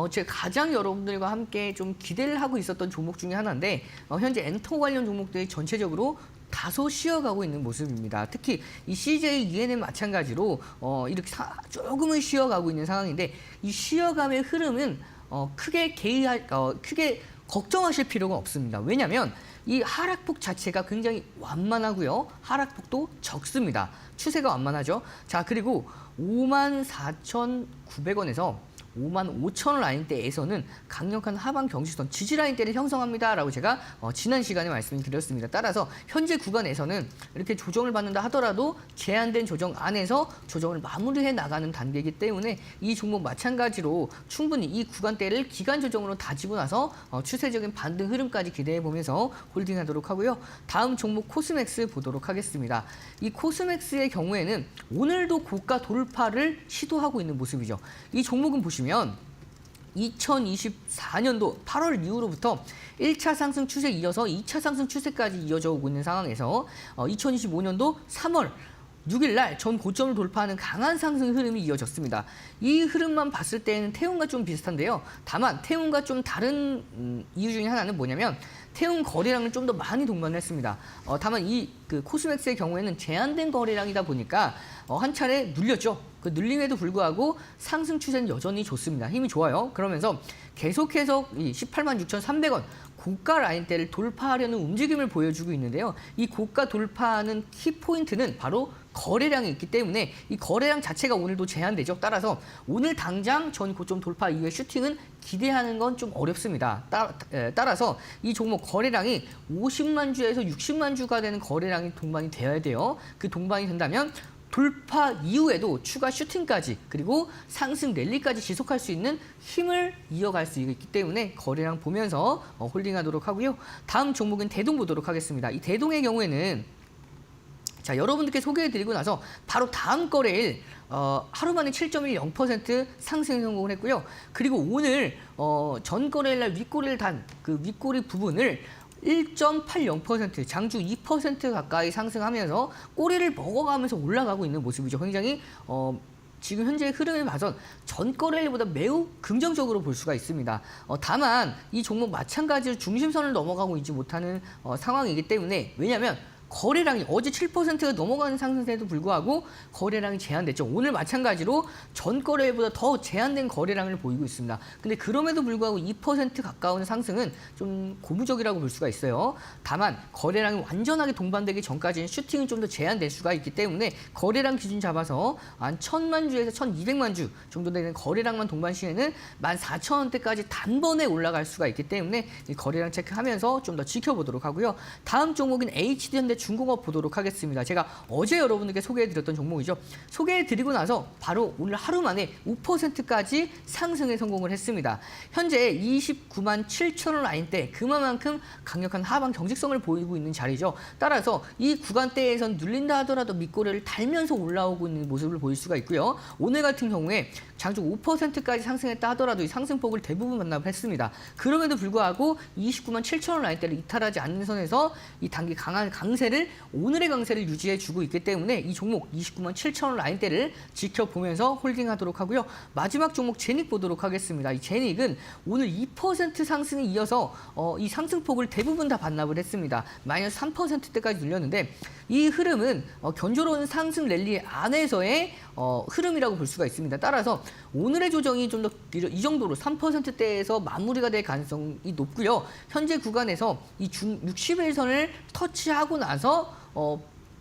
제가 가장 여러분들과 함께 좀 기대를 하고 있었던 종목 중에 하나인데 현재 엔터 관련 종목들이 전체적으로 다소 쉬어가고 있는 모습입니다. 특히 이 CJ ENM 마찬가지로 이렇게 조금은 쉬어가고 있는 상황인데 이 쉬어감의 흐름은 크게 걱정하실 필요가 없습니다. 왜냐하면 이 하락폭 자체가 굉장히 완만하고요. 하락폭도 적습니다. 추세가 완만하죠. 자, 그리고 54,900원에서 55,000원 라인대에서는 강력한 하방 경직선 지지 라인대를 형성합니다라고 제가 지난 시간에 말씀드렸습니다. 따라서 현재 구간에서는 이렇게 조정을 받는다 하더라도 제한된 조정 안에서 조정을 마무리해 나가는 단계이기 때문에 이 종목 마찬가지로 충분히 이 구간대를 기간 조정으로 다지고 나서 추세적인 반등 흐름까지 기대해 보면서 홀딩하도록 하고요. 다음 종목 코스맥스 보도록 하겠습니다. 이 코스맥스의 경우에는 오늘도 고가 돌파를 시도하고 있는 모습이죠. 이 종목은 보시면 2024년도 8월 이후로부터 1차 상승 추세 이어서 2차 상승 추세까지 이어져 오고 있는 상황에서 2025년도 3월 6일 날 전 고점을 돌파하는 강한 상승 흐름이 이어졌습니다. 이 흐름만 봤을 때는 태움과 좀 비슷한데요. 다만 태움과 좀 다른 이유 중에 하나는 뭐냐면 태움 거래량을 좀 더 많이 동반했습니다. 다만 이 코스맥스의 경우에는 제한된 거래량이다 보니까 한 차례 눌렸죠. 그 눌림에도 불구하고 상승 추세는 여전히 좋습니다. 힘이 좋아요. 그러면서 계속해서 이 186,300원 고가 라인대를 돌파하려는 움직임을 보여주고 있는데요. 이 고가 돌파하는 키포인트는 바로 거래량이 있기 때문에 이 거래량 자체가 오늘도 제한되죠. 따라서 오늘 당장 전 고점 돌파 이후에 슈팅은 기대하는 건 좀 어렵습니다. 따라서 이 종목 거래량이 50만 주에서 60만 주가 되는 거래량이 동반이 되어야 돼요. 그 동반이 된다면 돌파 이후에도 추가 슈팅까지 그리고 상승 랠리까지 지속할 수 있는 힘을 이어갈 수 있기 때문에 거래량 보면서 홀딩하도록 하고요. 다음 종목은 대동 보도록 하겠습니다. 이 대동의 경우에는 자, 여러분들께 소개해드리고 나서 바로 다음 거래일 하루 만에 7.10% 상승 성공을 했고요. 그리고 오늘 전 거래일 날 윗꼬리를 단 그 윗꼬리 부분을 1.80% 장주 2% 가까이 상승하면서 꼬리를 먹어가면서 올라가고 있는 모습이죠. 굉장히 지금 현재 흐름을 봐선 전 거래일보다 매우 긍정적으로 볼 수가 있습니다. 다만 이 종목 마찬가지로 중심선을 넘어가고 있지 못하는 상황이기 때문에 왜냐하면 거래량이 어제 7%가 넘어가는 상승세에도 불구하고 거래량이 제한됐죠. 오늘 마찬가지로 전 거래일보다 더 제한된 거래량을 보이고 있습니다. 근데 그럼에도 불구하고 2% 가까운 상승은 좀 고무적이라고 볼 수가 있어요. 다만 거래량이 완전하게 동반되기 전까지는 슈팅은 좀 더 제한될 수가 있기 때문에 거래량 기준 잡아서 한 1,000만 주에서 1,200만 주 정도 되는 거래량만 동반 시에는 14,000원대까지 단번에 올라갈 수가 있기 때문에 이 거래량 체크하면서 좀 더 지켜보도록 하고요. 다음 종목은 HD현대 현대중공업 보도록 하겠습니다. 제가 어제 여러분들께 소개해드렸던 종목이죠. 소개해드리고 나서 바로 오늘 하루 만에 5%까지 상승에 성공을 했습니다. 현재 29만 7천 원 라인대, 그만큼 강력한 하방 경직성을 보이고 있는 자리죠. 따라서 이 구간대에선 눌린다 하더라도 밑꼬리를 달면서 올라오고 있는 모습을 보일 수가 있고요. 오늘 같은 경우에 장중 5%까지 상승했다 하더라도 이 상승폭을 대부분 반납을 했습니다. 그럼에도 불구하고 29만 7천 원 라인대를 이탈하지 않는 선에서 이 단기 강한 강세를, 오늘의 강세를 유지해주고 있기 때문에 이 종목 29만 7천 원 라인대를 지켜보면서 홀딩하도록 하고요. 마지막 종목 제닉 보도록 하겠습니다. 이 제닉은 오늘 2% 상승에 이어서 이 상승폭을 대부분 다 반납을 했습니다. 마이너스 3%대까지 눌렸는데 이 흐름은 견조로운 상승 랠리 안에서의 흐름이라고 볼 수가 있습니다. 따라서 오늘의 조정이 좀 더 이 정도로 3%대에서 마무리가 될 가능성이 높고요. 현재 구간에서 이 60일선을 터치하고 나서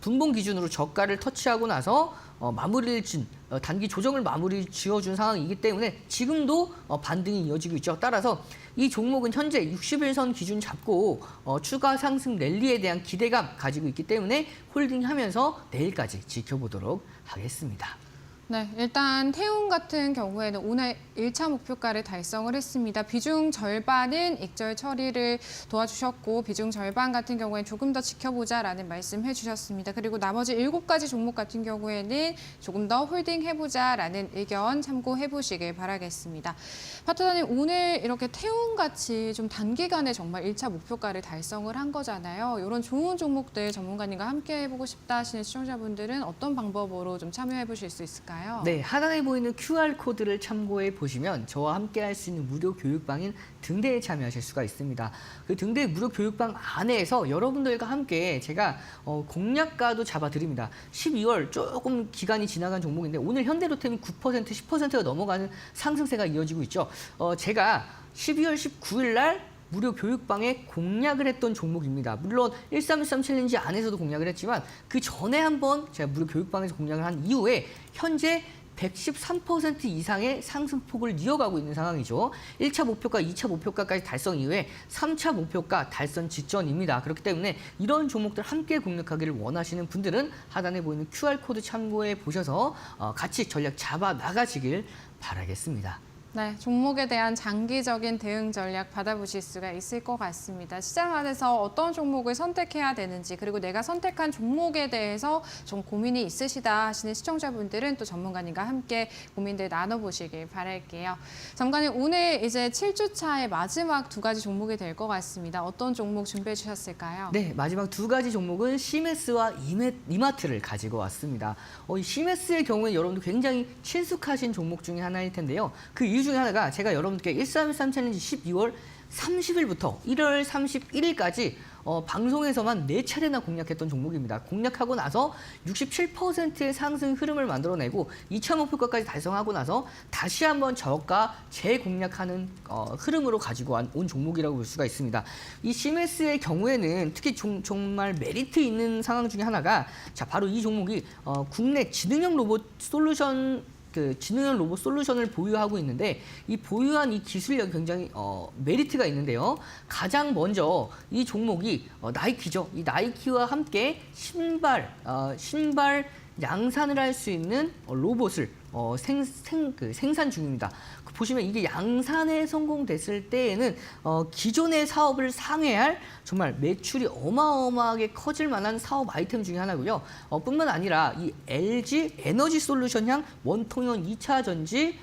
분봉 기준으로 저가를 터치하고 나서 마무리를 단기 조정을 마무리 지어준 상황이기 때문에 지금도 반등이 이어지고 있죠. 따라서 이 종목은 현재 60일선 기준 잡고 추가 상승 랠리에 대한 기대감 가지고 있기 때문에 홀딩하면서 내일까지 지켜보도록 하겠습니다. 네, 일단 태움 같은 경우에는 오늘 1차 목표가를 달성을 했습니다. 비중 절반은 익절 처리를 도와주셨고 비중 절반 같은 경우에 조금 더 지켜보자라는 말씀해 주셨습니다. 그리고 나머지 7가지 종목 같은 경우에는 조금 더 홀딩해보자라는 의견 참고해 보시길 바라겠습니다. 파트너님, 오늘 이렇게 태움같이 좀 단기간에 정말 1차 목표가를 달성을 한 거잖아요. 이런 좋은 종목들 전문가님과 함께 해보고 싶다 하시는 시청자분들은 어떤 방법으로 좀 참여해 보실 수 있을까요? 네, 하단에 보이는 QR코드를 참고해 보시면 저와 함께 할 수 있는 무료 교육방인 등대에 참여하실 수가 있습니다. 그 등대 무료 교육방 안에서 여러분들과 함께 제가 공략가도 잡아드립니다. 12월 조금 기간이 지나간 종목인데 오늘 현대로템이 9%, 10%가 넘어가는 상승세가 이어지고 있죠. 제가 12월 19일 날 무료 교육방에 공략을 했던 종목입니다. 물론 1313 챌린지 안에서도 공략을 했지만 그 전에 한번 제가 무료 교육방에서 공략을 한 이후에 현재 113% 이상의 상승폭을 이어가고 있는 상황이죠. 1차 목표가, 2차 목표가까지 달성 이후에 3차 목표가 달성 직전입니다. 그렇기 때문에 이런 종목들 함께 공략하기를 원하시는 분들은 하단에 보이는 QR코드 참고해 보셔서 같이 전략 잡아 나가시길 바라겠습니다. 네, 종목에 대한 장기적인 대응 전략 받아보실 수가 있을 것 같습니다. 시장 안에서 어떤 종목을 선택해야 되는지, 그리고 내가 선택한 종목에 대해서 좀 고민이 있으시다 하시는 시청자분들은 또 전문가님과 함께 고민들 나눠보시길 바랄게요. 전문가님, 오늘 이제 7주차의 마지막 2가지 종목이 될 것 같습니다. 어떤 종목 준비해 주셨을까요? 네, 마지막 2가지 종목은 시메스와 이마트를 가지고 왔습니다. 이 시메스의 경우는 여러분들 굉장히 친숙하신 종목 중에 하나일 텐데요. 그 이유 중에 하나가 제가 여러분들께 1313 챌린지 12월 30일부터 1월 31일까지 방송에서만 4차례나 공략했던 종목입니다. 공략하고 나서 67%의 상승 흐름을 만들어내고 2차 목표가까지 달성하고 나서 다시 한번 저가 재공략하는 흐름으로 가지고 온 종목이라고 볼 수가 있습니다. 이 시메스의 경우에는 특히 정말 메리트 있는 상황 중에 하나가 바로 이 종목이 국내 지능형 로봇 솔루션을 보유하고 있는데 이 보유한 이 기술력이 굉장히 메리트가 있는데요. 가장 먼저 이 종목이 나이키죠. 이 나이키와 함께 신발 양산을 할 수 있는 로봇을 생산 중입니다. 보시면 이게 양산에 성공됐을 때에는 기존의 사업을 상회할 정말 매출이 어마어마하게 커질 만한 사업 아이템 중에 하나고요. 뿐만 아니라 이 LG 에너지 솔루션향 원통형 2차 전지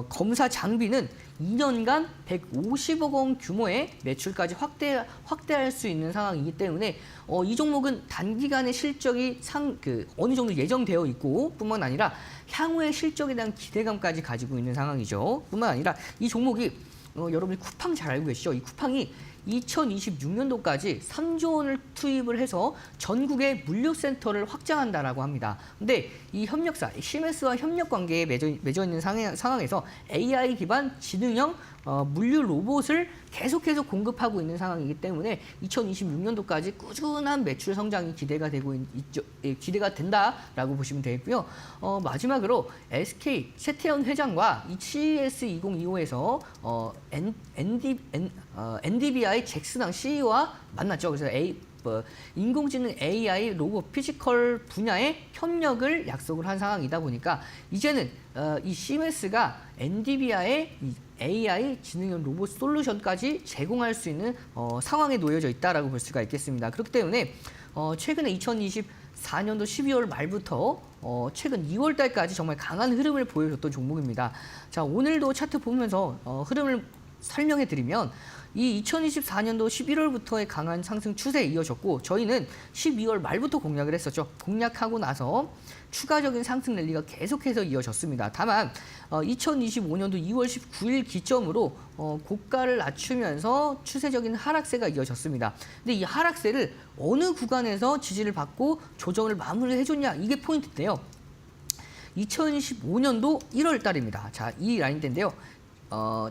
검사 장비는 2년간 150억 원 규모의 매출까지 확대할 수 있는 상황이기 때문에 이 종목은 단기간의 실적이 어느 정도 예정되어 있고 뿐만 아니라 향후의 실적에 대한 기대감까지 가지고 있는 상황이죠. 뿐만 아니라 이 종목이 여러분이 쿠팡 잘 알고 계시죠? 이 쿠팡이 2026년도까지 3조 원을 투입을 해서 전국의 물류센터를 확장한다라고 합니다. 근데 이 협력사, 시메스와 협력 관계에 맺어 있는 상황에서 AI 기반 지능형 물류 로봇을 계속해서 공급하고 있는 상황이기 때문에 2026년도까지 꾸준한 매출 성장이 기대가 된다라고 보시면 되겠고요. 마지막으로 SK 최태원 회장과 이 CES 2025에서 NDBI 잭슨왕 CEO와 만났죠. 그래서 인공지능 AI 로봇 피지컬 분야의 협력을 약속을 한 상황이다 보니까 이제는 이 시메스가 NDBI의 이 AI 지능형 로봇 솔루션까지 제공할 수 있는 상황에 놓여져 있다라고 볼 수가 있겠습니다. 그렇기 때문에 최근에 2024년도 12월 말부터 최근 2월 달까지 정말 강한 흐름을 보여줬던 종목입니다. 자, 오늘도 차트 보면서 흐름을 설명해 드리면 이 2024년도 11월부터의 강한 상승 추세에 이어졌고 저희는 12월 말부터 공략을 했었죠. 공략하고 나서 추가적인 상승 랠리가 계속해서 이어졌습니다. 다만 2025년도 2월 19일 기점으로 고가를 낮추면서 추세적인 하락세가 이어졌습니다. 근데 이 하락세를 어느 구간에서 지지를 받고 조정을 마무리해줬냐 이게 포인트인데요. 2025년도 1월 달입니다. 자, 이 라인대인데요.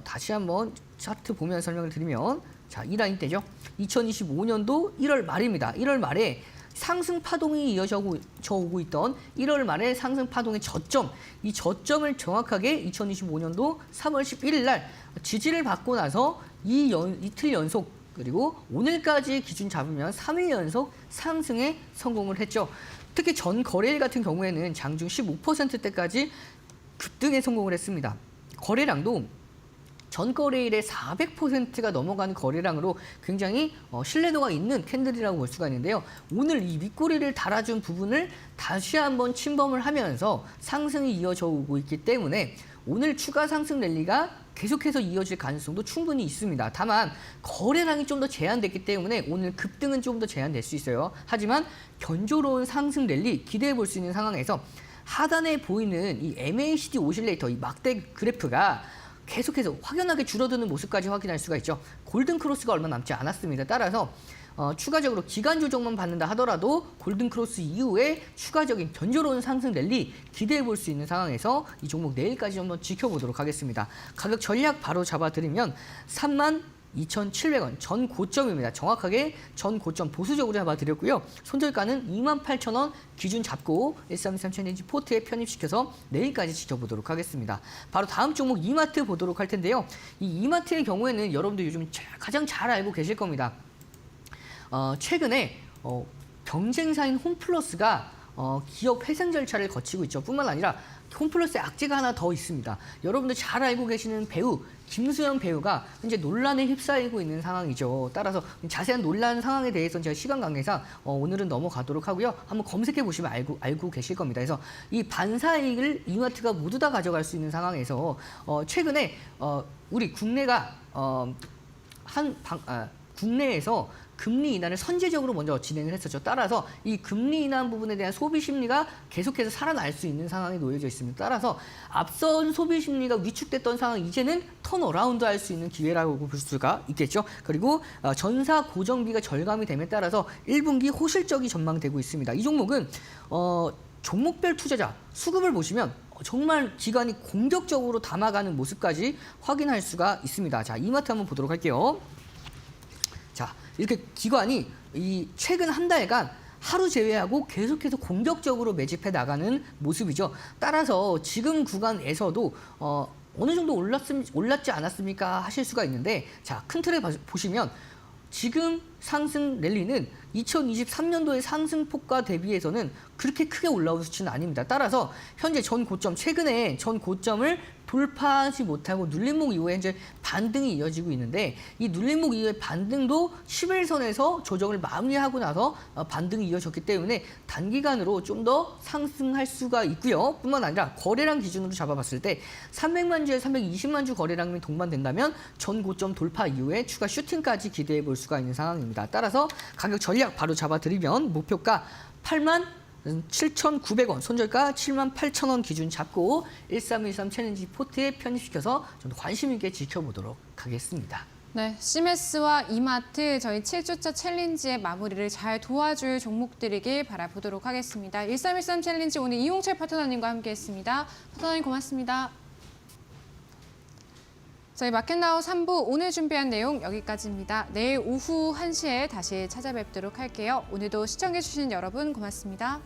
다시 한번 차트 보면서 설명을 드리면 자, 이 라인대죠. 2025년도 1월 말입니다. 1월 말에 상승 파동이 이어져 오고 있던 1월 말에 상승 파동의 저점, 이 저점을 정확하게 2025년도 3월 11일 날 지지를 받고 나서 이틀 연속 그리고 오늘까지 기준 잡으면 3일 연속 상승에 성공을 했죠. 특히 전 거래일 같은 경우에는 장중 15%대까지 급등에 성공을 했습니다. 거래량도 전 거래일에 400%가 넘어가는 거래량으로 굉장히 신뢰도가 있는 캔들이라고 볼 수가 있는데요. 오늘 이 윗꼬리를 달아준 부분을 다시 한번 침범을 하면서 상승이 이어져 오고 있기 때문에 오늘 추가 상승 랠리가 계속해서 이어질 가능성도 충분히 있습니다. 다만 거래량이 좀 더 제한됐기 때문에 오늘 급등은 좀 더 제한될 수 있어요. 하지만 견조로운 상승 랠리 기대해 볼 수 있는 상황에서 하단에 보이는 이 MACD 오실레이터, 이 막대 그래프가 계속해서 확연하게 줄어드는 모습까지 확인할 수가 있죠. 골든 크로스가 얼마 남지 않았습니다. 따라서 추가적으로 기간 조정만 받는다 하더라도 골든 크로스 이후에 추가적인 견조로운 상승 랠리 기대해 볼 수 있는 상황에서 이 종목 내일까지 한번 지켜보도록 하겠습니다. 가격 전략 바로 잡아드리면 32,700원 전 고점입니다. 정확하게 전 고점 보수적으로 잡아드렸고요. 손절가는 28,000원 기준 잡고 1323 챌린지 포트에 편입시켜서 내일까지 지켜보도록 하겠습니다. 바로 다음 종목 이마트 보도록 할 텐데요. 이 이마트의 경우에는 여러분들 요즘 가장 잘 알고 계실 겁니다. 최근에 경쟁사인 홈플러스가 기업 회생 절차를 거치고 있죠. 뿐만 아니라 홈플러스에 악재가 하나 더 있습니다. 여러분들 잘 알고 계시는 배우 김수현 배우가 현재 논란에 휩싸이고 있는 상황이죠. 따라서 자세한 논란 상황에 대해서는 제가 시간 관계상 오늘은 넘어가도록 하고요. 한번 검색해 보시면 알고 계실 겁니다. 그래서 이 반사이익을 이마트가 모두 다 가져갈 수 있는 상황에서 최근에 우리 국내가 국내에서 금리 인하를 선제적으로 먼저 진행을 했었죠. 따라서 이 금리 인하 부분에 대한 소비 심리가 계속해서 살아날 수 있는 상황에 놓여져 있습니다. 따라서 앞선 소비 심리가 위축됐던 상황 이제는 턴어라운드 할 수 있는 기회라고 볼 수가 있겠죠. 그리고 전사 고정비가 절감이 됨에 따라서 1분기 호실적이 전망되고 있습니다. 이 종목은 종목별 투자자 수급을 보시면 정말 기관이 공격적으로 담아가는 모습까지 확인할 수가 있습니다. 자, 이마트 한번 보도록 할게요. 자, 이렇게 기관이 이 최근 한 달간 하루 제외하고 계속해서 공격적으로 매집해 나가는 모습이죠. 따라서 지금 구간에서도 어느 정도 올랐지 않았습니까 하실 수가 있는데, 자, 큰 틀에 보시면 지금 상승 랠리는 2023년도의 상승폭과 대비해서는 그렇게 크게 올라온 수치는 아닙니다. 따라서 현재 전 고점, 최근에 전 고점을 돌파하지 못하고 눌림목 이후에 현재 반등이 이어지고 있는데, 이 눌림목 이후의 반등도 10일선에서 조정을 마무리하고 나서 반등이 이어졌기 때문에 단기간으로 좀 더 상승할 수가 있고요. 뿐만 아니라 거래량 기준으로 잡아봤을 때 300만 주에 320만 주 거래량이 동반된다면 전 고점 돌파 이후에 추가 슈팅까지 기대해 볼 수가 있는 상황입니다. 따라서 가격 전략 바로 잡아드리면 목표가 87,900원, 손절가 78,000원 기준 잡고 1313 챌린지 포트에 편입시켜서 좀 관심 있게 지켜보도록 하겠습니다. 네, 시메스와 이마트 저희 7주차 챌린지의 마무리를 잘 도와줄 종목들이길 바라보도록 하겠습니다. 1313 챌린지 오늘 이용철 파트너님과 함께했습니다. 파트너님 고맙습니다. 저희 마켓나우 3부 오늘 준비한 내용 여기까지입니다. 내일 오후 1시에 다시 찾아뵙도록 할게요. 오늘도 시청해주신 여러분 고맙습니다.